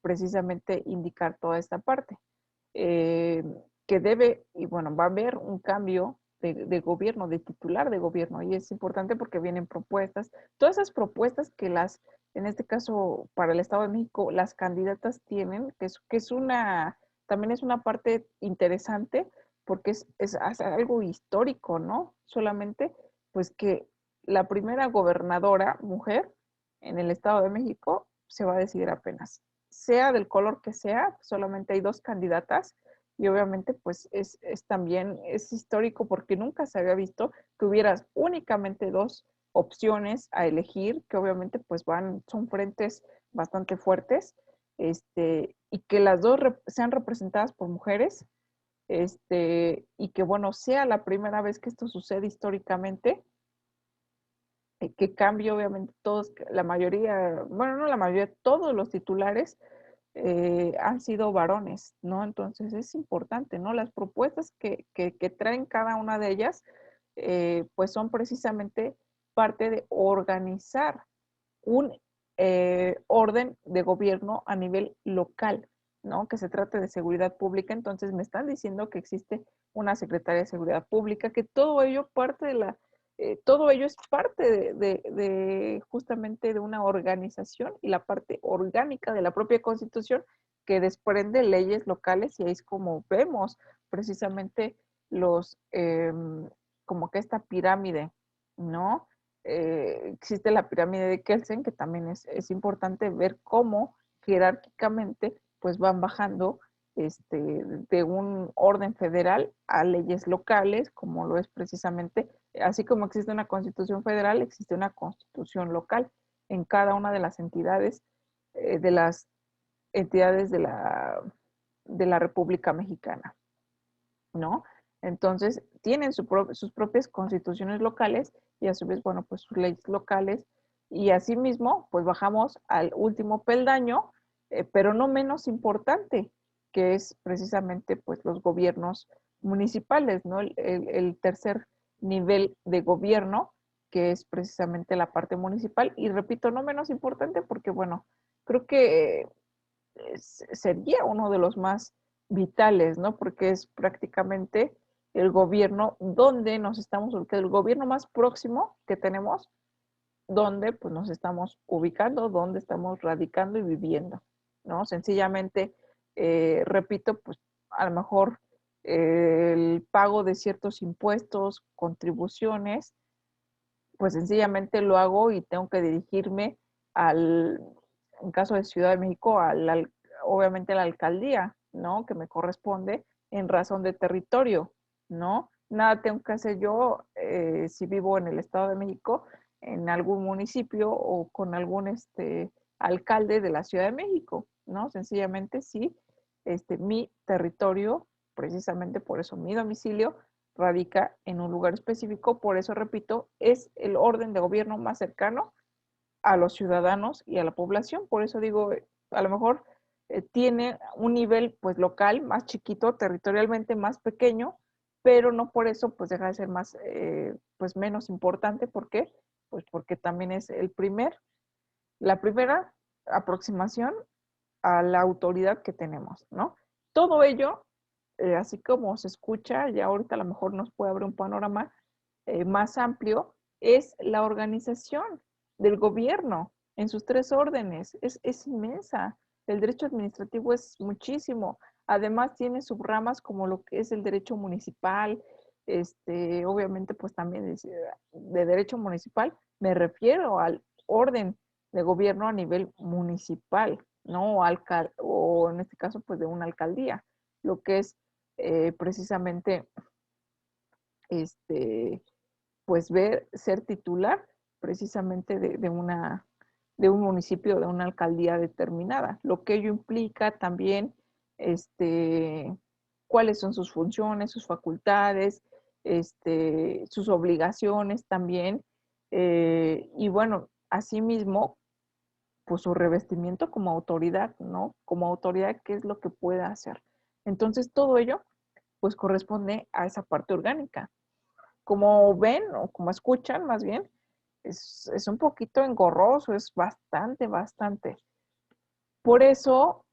precisamente indicar toda esta parte. Eh, que debe, y bueno, va a haber un cambio de gobierno, de titular de gobierno, y es importante porque vienen propuestas, todas esas propuestas que en este caso, para el Estado de México, las candidatas tienen, que es también es una parte interesante, porque es algo histórico, ¿no? Solamente, pues que la primera gobernadora mujer en el Estado de México se va a decidir apenas. Sea del color que sea, solamente hay dos candidatas y obviamente pues también es histórico porque nunca se había visto que hubieras únicamente dos opciones a elegir, que obviamente pues son frentes bastante fuertes, y que las dos sean representadas por mujeres, y que bueno, sea la primera vez que esto sucede históricamente, que cambie obviamente todos, la mayoría, bueno, no la mayoría, todos los titulares han sido varones, ¿no? Entonces es importante, ¿no? Las propuestas que traen cada una de ellas, pues son precisamente parte de organizar un orden de gobierno a nivel local, ¿no? Que se trate de seguridad pública. Entonces me están diciendo que existe una Secretaría de Seguridad Pública, que todo ello todo ello es parte de justamente de una organización y la parte orgánica de la propia Constitución que desprende leyes locales y ahí es como vemos precisamente como que esta pirámide, ¿no? Existe la pirámide de Kelsen, que también es importante ver cómo jerárquicamente pues van bajando de un orden federal a leyes locales, como lo es precisamente, así como existe una constitución federal, existe una constitución local en cada una de las entidades, de las entidades de la República Mexicana, ¿no? Entonces, tienen sus propias constituciones locales y a su vez, bueno, pues sus leyes locales y asimismo, pues bajamos al último peldaño, pero no menos importante, que es precisamente pues los gobiernos municipales, ¿no? El tercer nivel de gobierno, que es precisamente la parte municipal y repito, no menos importante porque, bueno, creo que sería uno de los más vitales, ¿no? Porque es prácticamente el gobierno donde nos estamos ubicando, el gobierno más próximo que tenemos, donde pues nos estamos ubicando, donde estamos radicando y viviendo, ¿no? Sencillamente, repito, pues a lo mejor el pago de ciertos impuestos, contribuciones, pues sencillamente lo hago y tengo que dirigirme en caso de Ciudad de México, obviamente a la alcaldía, ¿no? Que me corresponde en razón de territorio, ¿no? Nada tengo que hacer yo si vivo en el Estado de México, en algún municipio o con algún alcalde de la Ciudad de México, ¿no? Sencillamente sí, mi territorio, precisamente por eso mi domicilio, radica en un lugar específico, por eso repito, es el orden de gobierno más cercano a los ciudadanos y a la población. Por eso digo, a lo mejor tiene un nivel pues local más chiquito, territorialmente más pequeño, pero no por eso pues deja de ser más, pues menos importante. ¿Por qué? Pues porque también es la primera aproximación a la autoridad que tenemos, ¿no? Todo ello, así como se escucha, ya ahorita a lo mejor nos puede abrir un panorama más amplio, es la organización del gobierno en sus tres órdenes. Es inmensa. El derecho administrativo es muchísimo. Además tiene subramas como lo que es el derecho municipal, obviamente pues también de derecho municipal me refiero al orden de gobierno a nivel municipal, ¿no? O en este caso pues de una alcaldía, lo que es precisamente este, pues ser titular precisamente de un municipio, de una alcaldía determinada, lo que ello implica también, cuáles son sus funciones, sus facultades, sus obligaciones también, y bueno, asimismo, pues su revestimiento como autoridad, ¿no? Como autoridad, ¿qué es lo que puede hacer? Entonces, todo ello, pues corresponde a esa parte orgánica. Como ven o como escuchan más bien, es un poquito engorroso, es bastante, bastante. Por eso,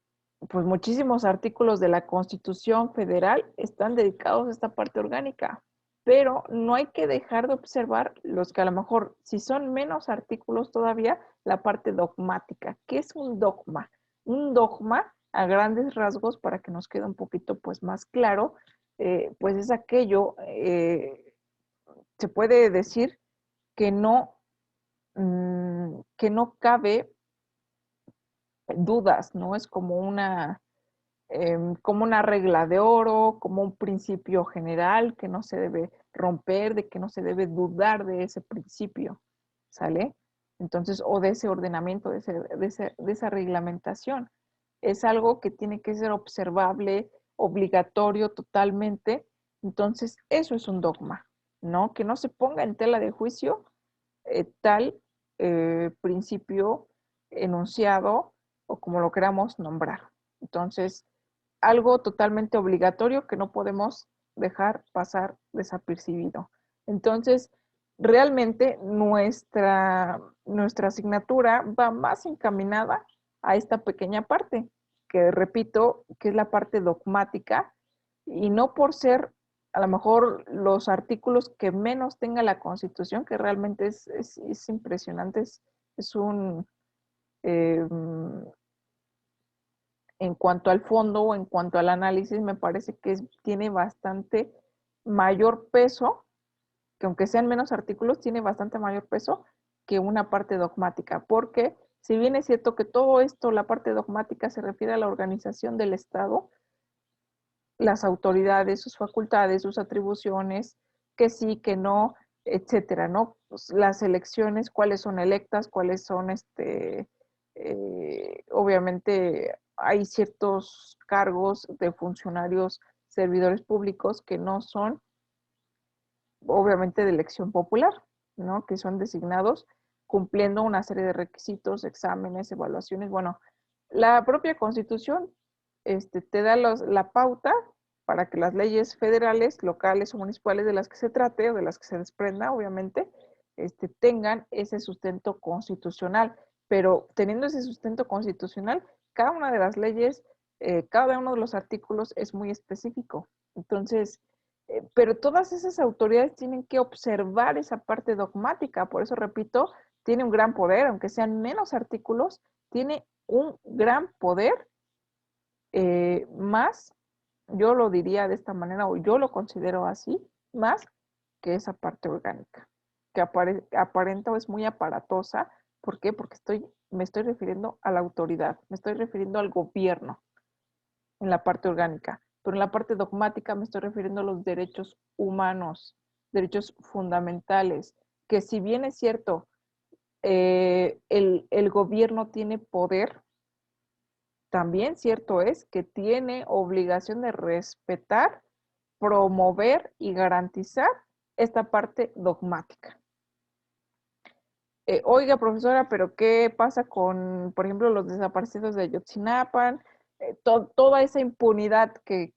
pues muchísimos artículos de la Constitución Federal están dedicados a esta parte orgánica, pero no hay que dejar de observar los que a lo mejor, si son menos artículos todavía, la parte dogmática. ¿Qué es un dogma? Un dogma, a grandes rasgos, para que nos quede un poquito pues más claro, pues es aquello, se puede decir que no cabe dudas, ¿no? Es como una regla de oro, como un principio general que no se debe romper, de que no se debe dudar de ese principio, ¿sale? Entonces, o de ese ordenamiento, de esa reglamentación. Es algo que tiene que ser observable, obligatorio totalmente. Entonces, eso es un dogma, ¿no? Que no se ponga en tela de juicio tal principio enunciado o como lo queramos nombrar. Entonces, algo totalmente obligatorio que no podemos dejar pasar desapercibido. Entonces, realmente nuestra asignatura va más encaminada a esta pequeña parte, que repito, que es la parte dogmática, y no por ser a lo mejor los artículos que menos tenga la Constitución, que realmente es impresionante, es un, eh, en cuanto al fondo o en cuanto al análisis, me parece que tiene bastante mayor peso, que aunque sean menos artículos, tiene bastante mayor peso que una parte dogmática, porque si bien es cierto que todo esto, la parte dogmática se refiere a la organización del Estado, las autoridades, sus facultades, sus atribuciones, que sí, que no, etcétera, ¿no? Pues las elecciones, cuáles son electas, cuáles son, obviamente hay ciertos cargos de funcionarios, servidores públicos que no son, obviamente, de elección popular, ¿no? Que son designados cumpliendo una serie de requisitos, exámenes, evaluaciones. Bueno, la propia Constitución te da la pauta para que las leyes federales, locales o municipales de las que se trate o de las que se desprenda, obviamente, tengan ese sustento constitucional. Pero teniendo ese sustento constitucional, cada una de las leyes, cada uno de los artículos es muy específico. Entonces, pero todas esas autoridades tienen que observar esa parte dogmática. Por eso, repito, tiene un gran poder, aunque sean menos artículos, tiene un gran poder más, yo lo diría de esta manera, o yo lo considero así, más que esa parte orgánica, que aparenta o es muy aparatosa. ¿Por qué? Porque me estoy refiriendo a la autoridad, me estoy refiriendo al gobierno. en la parte orgánica, pero en la parte dogmática me estoy refiriendo a los derechos humanos, derechos fundamentales, que si bien es cierto, el gobierno tiene poder, también cierto es que tiene obligación de respetar, promover y garantizar esta parte dogmática. Oiga, profesora, pero ¿qué pasa con, por ejemplo, los desaparecidos de Ayotzinapa? Toda esa impunidad que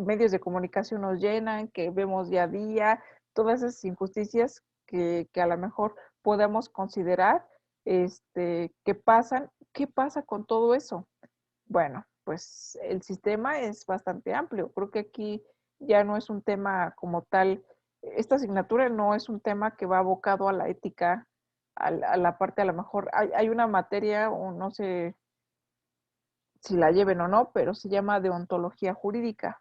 medios de comunicación nos llenan, que vemos día a día, todas esas injusticias que a lo mejor podemos considerar que pasan. ¿Qué pasa con todo eso? Bueno, pues el sistema es bastante amplio. Creo que aquí ya no es un tema como tal, esta asignatura no es un tema que va abocado a la ética, a la parte a lo mejor, hay una materia, o no sé si la lleven o no, pero se llama deontología jurídica.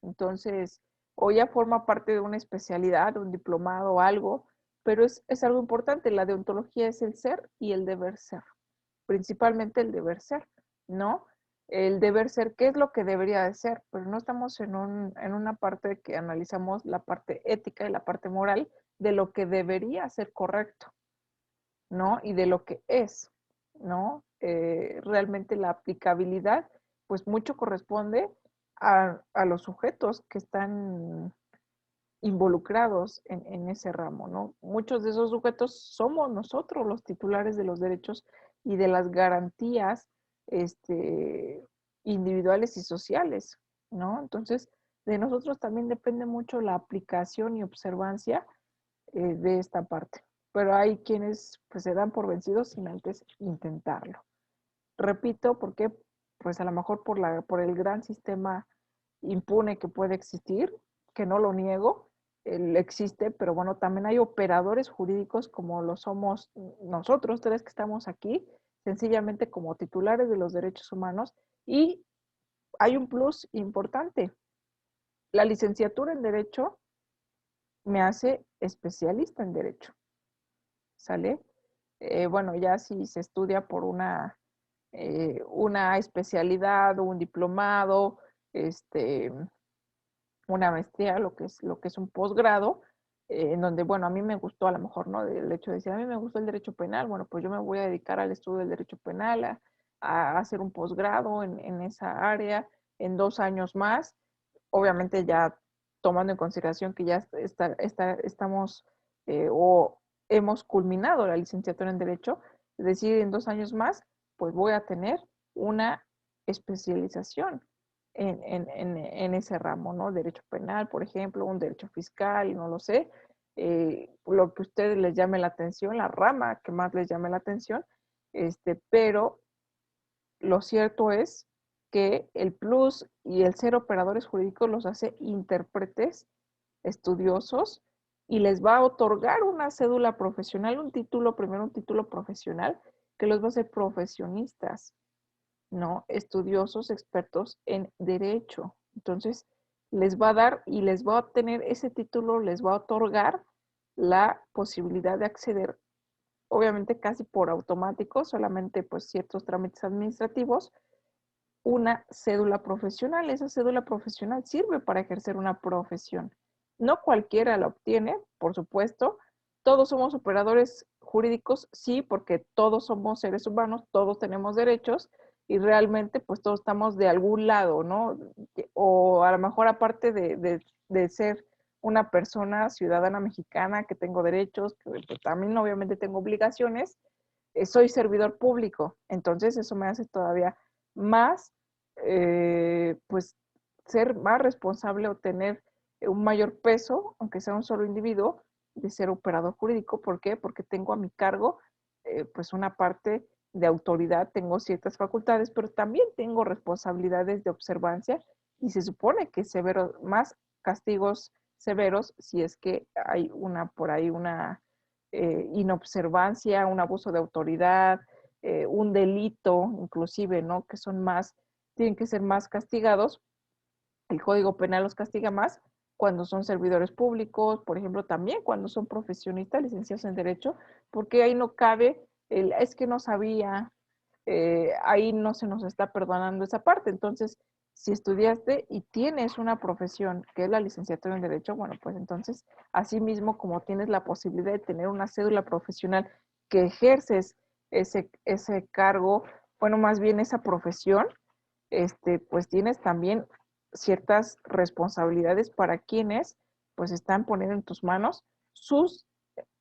Entonces, o ya forma parte de una especialidad, un diplomado o algo, pero es algo importante. La deontología es el ser y el deber ser, principalmente el deber ser, ¿no? El deber ser, ¿qué es lo que debería de ser? Pero no estamos en una parte que analizamos la parte ética y la parte moral de lo que debería ser correcto, ¿no? Y de lo que es, ¿no? Realmente la aplicabilidad, pues mucho corresponde a los sujetos que están involucrados en ese ramo, ¿no? Muchos de esos sujetos somos nosotros los titulares de los derechos y de las garantías individuales y sociales, ¿no? Entonces, de nosotros también depende mucho la aplicación y observancia de esta parte. Pero hay quienes pues, se dan por vencidos sin antes intentarlo. Repito, porque pues a lo mejor por el gran sistema impune que puede existir, que no lo niego, existe, pero bueno, también hay operadores jurídicos como lo somos nosotros tres que estamos aquí, sencillamente como titulares de los derechos humanos, y hay un plus importante. La licenciatura en Derecho me hace especialista en Derecho, ¿sale? Bueno, ya si se estudia por una especialidad o un diplomado, una maestría, lo que es un posgrado, en donde, bueno, a mí me gustó a lo mejor, ¿no? El hecho de decir, a mí me gustó el derecho penal, bueno, pues yo me voy a dedicar al estudio del derecho penal, a hacer un posgrado en esa área en 2 años más, obviamente ya tomando en consideración que ya estamos o hemos culminado la licenciatura en Derecho, es decir, en 2 años más, pues voy a tener una especialización en ese ramo, ¿no? Derecho penal, por ejemplo, un derecho fiscal, no lo sé, lo que a ustedes les llame la atención, la rama que más les llame la atención, pero lo cierto es que el plus y el ser operadores jurídicos los hace intérpretes estudiosos y les va a otorgar una cédula profesional, un título, primero un título profesional que los va a hacer profesionistas, ¿no? Estudiosos, expertos en derecho. Entonces, les va a dar y les va a obtener ese título, les va a otorgar la posibilidad de acceder, obviamente casi por automático, solamente pues ciertos trámites administrativos, una cédula profesional. Esa cédula profesional sirve para ejercer una profesión. No cualquiera la obtiene, por supuesto. Todos somos operadores jurídicos, sí, porque todos somos seres humanos, todos tenemos derechos y realmente pues todos estamos de algún lado, ¿no? O a lo mejor aparte de ser una persona ciudadana mexicana que tengo derechos, que pues, también obviamente tengo obligaciones, soy servidor público, entonces eso me hace todavía más, pues, ser más responsable o tener un mayor peso, aunque sea un solo individuo, de ser operador jurídico. ¿Por qué? Porque tengo a mi cargo, pues, una parte de autoridad, tengo ciertas facultades, pero también tengo responsabilidades de observancia y se supone que más castigos severos si es que hay por ahí una inobservancia, un abuso de autoridad, un delito, inclusive, ¿no? Que tienen que ser más castigados. El Código Penal los castiga más cuando son servidores públicos, por ejemplo, también cuando son profesionistas, licenciados en Derecho, porque ahí no cabe es que no sabía, ahí no se nos está perdonando esa parte. Entonces, Si estudiaste y tienes una profesión que es la licenciatura en Derecho, bueno, pues entonces, así mismo como tienes la posibilidad de tener una cédula profesional que ejerces ese cargo, bueno, más bien esa profesión, pues tienes también ciertas responsabilidades para quienes pues están poniendo en tus manos sus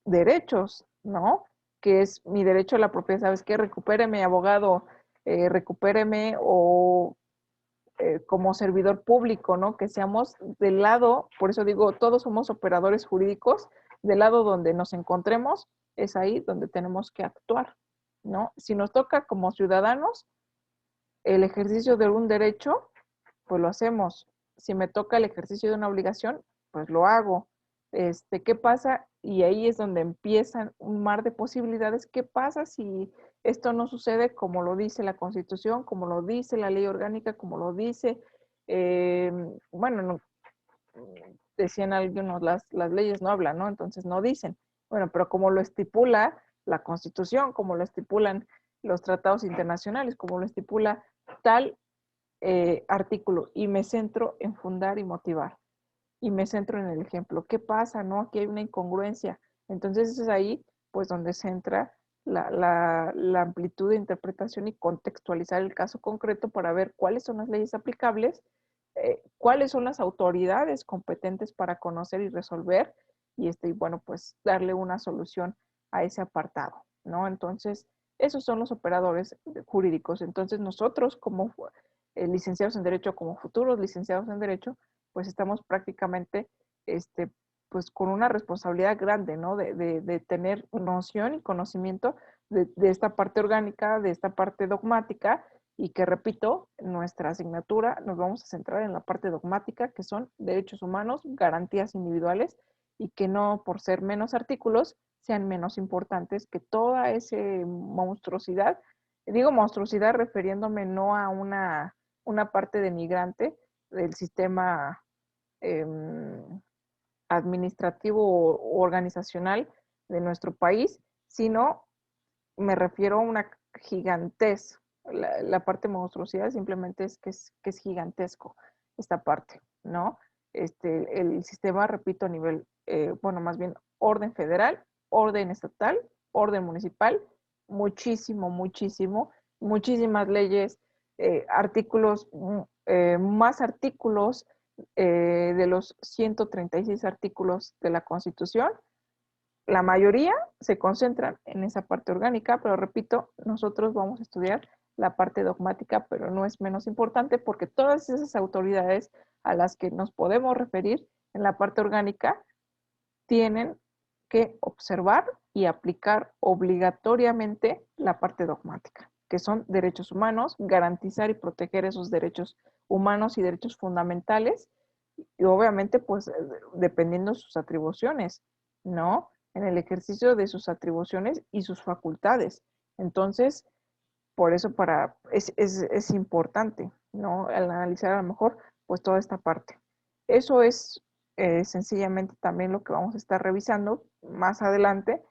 derechos, ¿no? Que es mi derecho a la propiedad, ¿sabes qué? Recupéreme, abogado, recupéreme o como servidor público, ¿no? Que seamos del lado, por eso digo, todos somos operadores jurídicos, del lado donde nos encontremos, es ahí donde tenemos que actuar, ¿no? Si nos toca como ciudadanos el ejercicio de un derecho, pues lo hacemos. Si me toca el ejercicio de una obligación, pues lo hago. ¿Qué pasa? Y ahí es donde empiezan un mar de posibilidades. ¿Qué pasa si esto no sucede como lo dice la Constitución, como lo dice la ley orgánica, como lo dice, eh, bueno, no, decían algunos, las leyes no hablan, ¿no? Entonces no dicen. Bueno, pero como lo estipula la Constitución, como lo estipulan los tratados internacionales, como lo estipula tal artículo, y me centro en fundar y motivar, y me centro en el ejemplo. ¿Qué pasa? ¿No? Aquí hay una incongruencia. Entonces es ahí pues donde se entra la amplitud de interpretación y contextualizar el caso concreto para ver cuáles son las leyes aplicables, cuáles son las autoridades competentes para conocer y resolver, y bueno, pues darle una solución a ese apartado, ¿no? Entonces, esos son los operadores jurídicos. Entonces, nosotros como licenciados en Derecho, como futuros licenciados en Derecho, pues estamos prácticamente, pues con una responsabilidad grande, ¿no? De tener noción y conocimiento de esta parte orgánica, de esta parte dogmática, y que, repito, nuestra asignatura nos vamos a centrar en la parte dogmática, que son derechos humanos, garantías individuales, y que no por ser menos artículos sean menos importantes que toda esa monstruosidad. Digo monstruosidad refiriéndome no a una parte denigrante del sistema eh, administrativo o organizacional de nuestro país, sino me refiero a una gigantez. La parte monstruosidad simplemente es que es gigantesco esta parte, ¿no? El sistema, repito, a nivel, bueno, más bien orden federal, orden estatal, orden municipal, muchísimas leyes, artículos, más artículos de los 136 artículos de la Constitución. La mayoría se concentran en esa parte orgánica, pero repito, nosotros vamos a estudiar la parte dogmática, pero no es menos importante porque todas esas autoridades a las que nos podemos referir en la parte orgánica tienen que observar y aplicar obligatoriamente la parte dogmática, que son derechos humanos, garantizar y proteger esos derechos humanos y derechos fundamentales, y obviamente pues dependiendo de sus atribuciones, ¿no? En el ejercicio de sus atribuciones y sus facultades. Entonces, por eso es importante, ¿no? Al analizar a lo mejor pues toda esta parte. Eso es sencillamente también lo que vamos a estar revisando más adelante.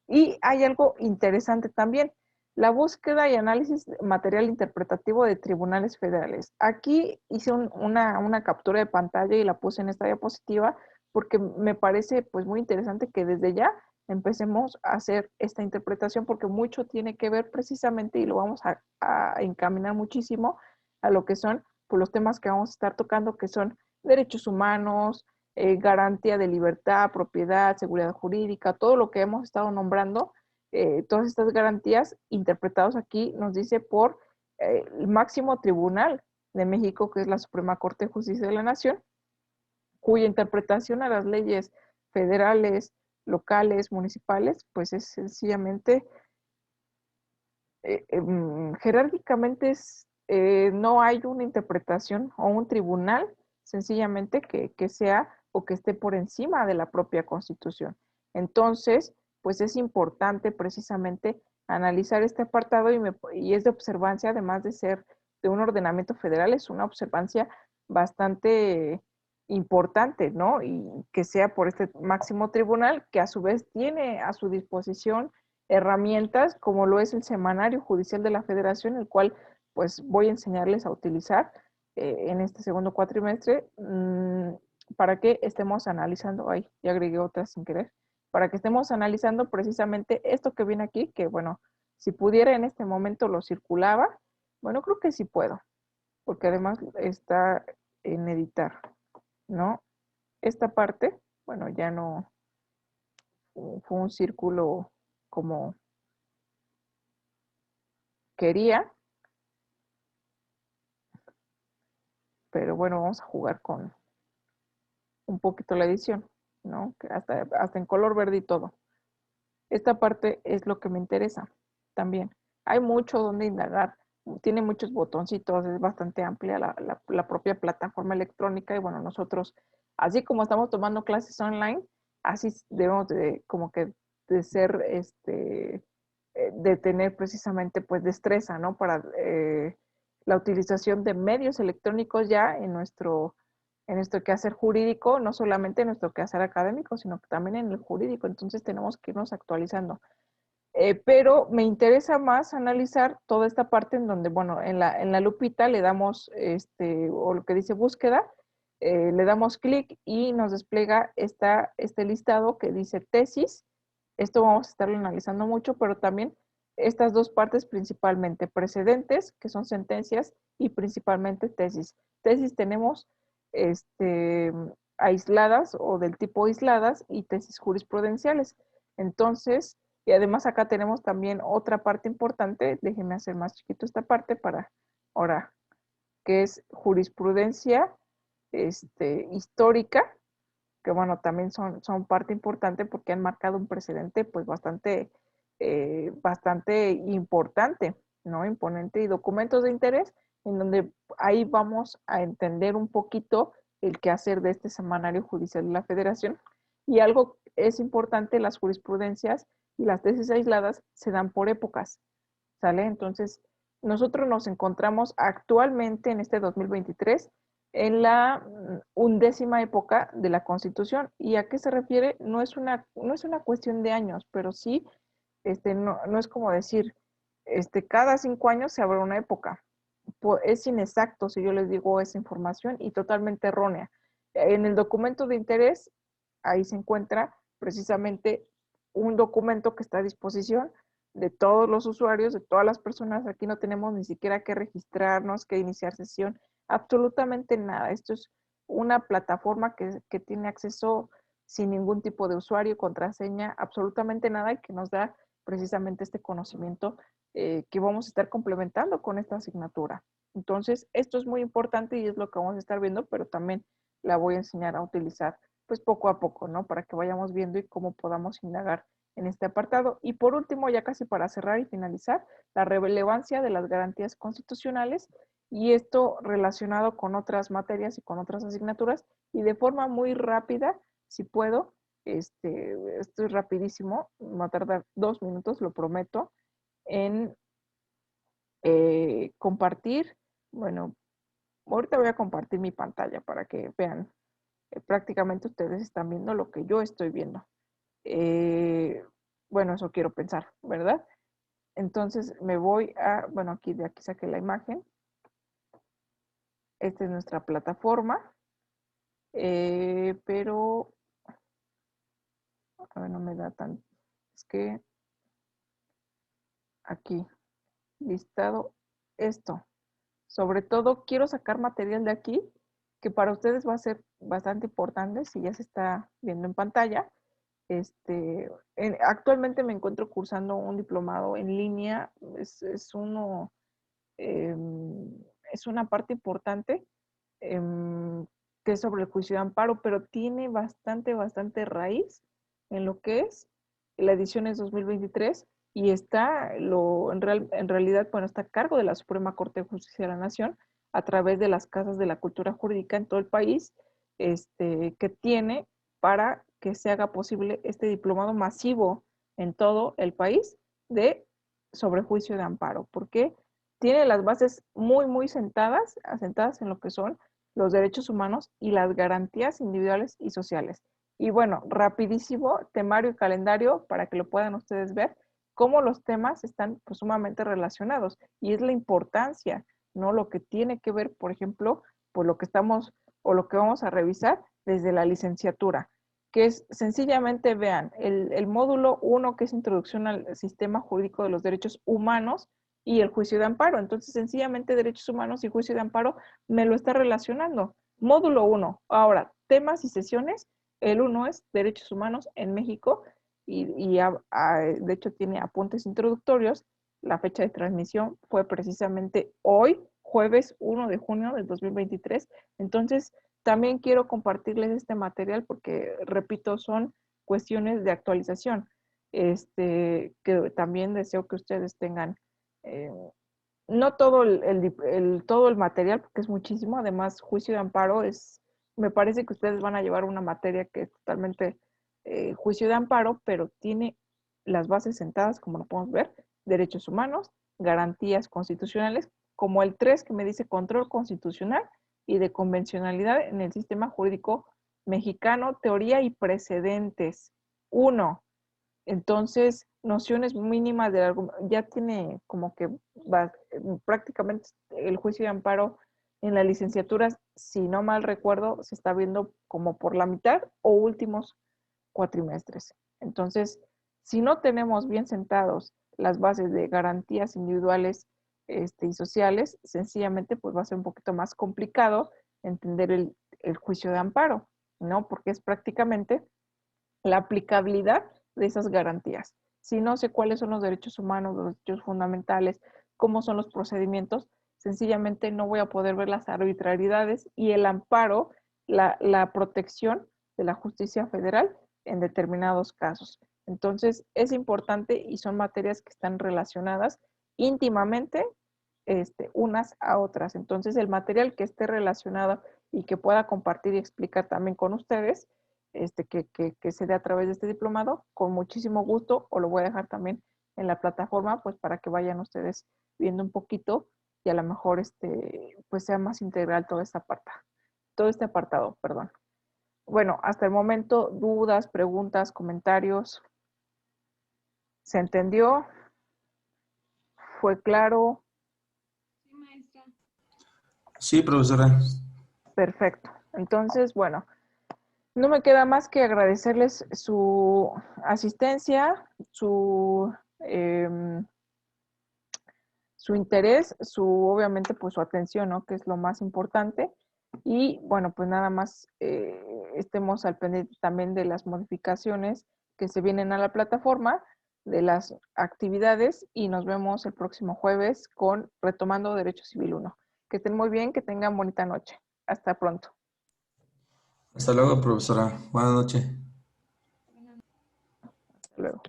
Y hay algo interesante también, la búsqueda y análisis material interpretativo de tribunales federales. Aquí hice una captura de pantalla y la puse en esta diapositiva porque me parece pues muy interesante que desde ya empecemos a hacer esta interpretación porque mucho tiene que ver precisamente y lo vamos a encaminar muchísimo a lo que son pues, los temas que vamos a estar tocando, que son derechos humanos, garantía de libertad, propiedad, seguridad jurídica, todo lo que hemos estado nombrando, todas estas garantías interpretados aquí nos dice por el máximo tribunal de México, que es la Suprema Corte de Justicia de la Nación, cuya interpretación a las leyes federales, locales, municipales, pues es sencillamente, jerárquicamente no hay una interpretación o un tribunal sencillamente que sea o que esté por encima de la propia Constitución. Entonces, pues es importante precisamente analizar este apartado y es de observancia, además de ser de un ordenamiento federal, es una observancia bastante importante, ¿no? Y que sea por este máximo tribunal, que a su vez tiene a su disposición herramientas como lo es el Semanario Judicial de la Federación, el cual pues voy a enseñarles a utilizar en este segundo cuatrimestre, para que estemos analizando, ay, ya agregué otra sin querer, para que estemos analizando precisamente esto que viene aquí, que bueno, si pudiera en este momento lo circulaba, bueno, creo que sí puedo, porque además está en editar, ¿no? Esta parte, bueno, ya no fue un círculo como quería, pero bueno, vamos a jugar con un poquito la edición, ¿no? Que hasta en color verde y todo. Esta parte es lo que me interesa también. Hay mucho donde indagar, tiene muchos botoncitos, es bastante amplia la propia plataforma electrónica y bueno, nosotros, así como estamos tomando clases online, así debemos de como que de ser, de tener precisamente pues destreza, ¿no? Para la utilización de medios electrónicos ya en nuestro quehacer jurídico, no solamente en nuestro quehacer académico, sino que también en el jurídico. Entonces tenemos que irnos actualizando. Pero me interesa más analizar toda esta parte en donde, bueno, en la lupita le damos, o lo que dice búsqueda, le damos clic y nos despliega este listado que dice tesis. Esto vamos a estarlo analizando mucho, pero también estas dos partes principalmente, precedentes, que son sentencias, y principalmente tesis. Tesis tenemos aisladas o del tipo aisladas y tesis jurisprudenciales. Entonces, y además acá tenemos también otra parte importante, déjenme hacer más chiquito esta parte para ahora, que es jurisprudencia histórica, que bueno, también son parte importante porque han marcado un precedente pues bastante importante, ¿no? Imponente, y documentos de interés, en donde ahí vamos a entender un poquito el quehacer de este semanario judicial de la Federación. Y algo es importante, las jurisprudencias y las tesis aisladas se dan por épocas, ¿sale? Entonces, nosotros nos encontramos actualmente en este 2023 en la 11ª época de la Constitución. ¿Y a qué se refiere? No es una cuestión de años, pero sí, no es como decir, cada 5 años se abre una época. Es inexacto si yo les digo esa información y totalmente errónea. En el documento de interés, ahí se encuentra precisamente un documento que está a disposición de todos los usuarios, de todas las personas. Aquí no tenemos ni siquiera que registrarnos, que iniciar sesión, absolutamente nada. Esto es una plataforma que tiene acceso sin ningún tipo de usuario, contraseña, absolutamente nada, y que nos da precisamente este conocimiento que vamos a estar complementando con esta asignatura. Entonces, esto es muy importante y es lo que vamos a estar viendo, pero también la voy a enseñar a utilizar pues poco a poco, ¿no? Para que vayamos viendo y cómo podamos indagar en este apartado. Y por último, ya casi para cerrar y finalizar, la relevancia de las garantías constitucionales, y esto relacionado con otras materias y con otras asignaturas, y de forma muy rápida, si puedo, esto es rapidísimo, va a tardar 2 minutos, lo prometo, en compartir. Bueno, ahorita voy a compartir mi pantalla para que vean, prácticamente ustedes están viendo lo que yo estoy viendo. Bueno, eso quiero pensar, ¿verdad? Entonces me voy a, bueno, aquí de aquí saqué la imagen. Esta es nuestra plataforma, pero a ver, no me da tan, es que aquí, listado esto. Sobre todo quiero sacar material de aquí que para ustedes va a ser bastante importante si ya se está viendo en pantalla. Actualmente me encuentro cursando un diplomado en línea, eh, es una parte importante, eh, que es sobre el juicio de amparo, pero tiene bastante raíz en lo que es. La edición es 2023 y en realidad, bueno, está a cargo de la Suprema Corte de Justicia de la Nación a través de las casas de la cultura jurídica en todo el país, que tiene para que se haga posible este diplomado masivo en todo el país de sobre juicio de amparo. ¿Por qué? Tiene las bases muy asentadas en lo que son los derechos humanos y las garantías individuales y sociales. Y bueno, rapidísimo, temario y calendario para que lo puedan ustedes ver, cómo los temas están pues, sumamente relacionados. Y es la importancia ¿no? Lo que tiene que ver, por ejemplo, pues lo que estamos o lo que vamos a revisar desde la licenciatura, que es sencillamente, vean, el módulo 1, que es Introducción al Sistema Jurídico de los Derechos Humanos, y el juicio de amparo. Entonces, sencillamente, derechos humanos y juicio de amparo me lo está relacionando. Módulo 1. Ahora, temas y sesiones. El 1 es derechos humanos en México y de hecho tiene apuntes introductorios. La fecha de transmisión fue precisamente hoy, jueves 1 de junio del 2023. Entonces, también quiero compartirles este material porque, repito, son cuestiones de actualización. Que también deseo que ustedes tengan eh, no todo todo el material, porque es muchísimo. Además, juicio de amparo me parece que ustedes van a llevar una materia que es totalmente juicio de amparo, pero tiene las bases sentadas, como lo podemos ver, derechos humanos, garantías constitucionales, como el 3 que me dice control constitucional y de convencionalidad en el sistema jurídico mexicano, teoría y precedentes. 1. Entonces, nociones mínimas de algo, ya tiene como que prácticamente el juicio de amparo en la licenciatura, si no mal recuerdo, se está viendo como por la mitad o últimos cuatrimestres. Entonces, si no tenemos bien sentados las bases de garantías individuales y sociales, sencillamente pues va a ser un poquito más complicado entender el juicio de amparo, ¿no? Porque es prácticamente la aplicabilidad de esas garantías. Si no sé cuáles son los derechos humanos, los derechos fundamentales, cómo son los procedimientos, sencillamente no voy a poder ver las arbitrariedades y el amparo, la protección de la justicia federal en determinados casos. Entonces, es importante y son materias que están relacionadas íntimamente unas a otras. Entonces, el material que esté relacionado y que pueda compartir y explicar también con ustedes, que se dé a través de este diplomado, con muchísimo gusto, o lo voy a dejar también en la plataforma, pues para que vayan ustedes viendo un poquito y a lo mejor pues sea más integral todo este apartado, perdón. Bueno, hasta el momento, dudas, preguntas, comentarios. ¿Se entendió? ¿Fue claro? Sí, maestra. Sí, profesora. Perfecto. Entonces, bueno, no me queda más que agradecerles su asistencia, su interés, obviamente, pues su atención, ¿no? Que es lo más importante. Y bueno, pues nada más estemos al pendiente también de las modificaciones que se vienen a la plataforma, de las actividades, y nos vemos el próximo jueves con Retomando Derecho Civil 1. Que estén muy bien, que tengan bonita noche. Hasta pronto. Hasta luego, profesora. Buenas noches. Hasta luego.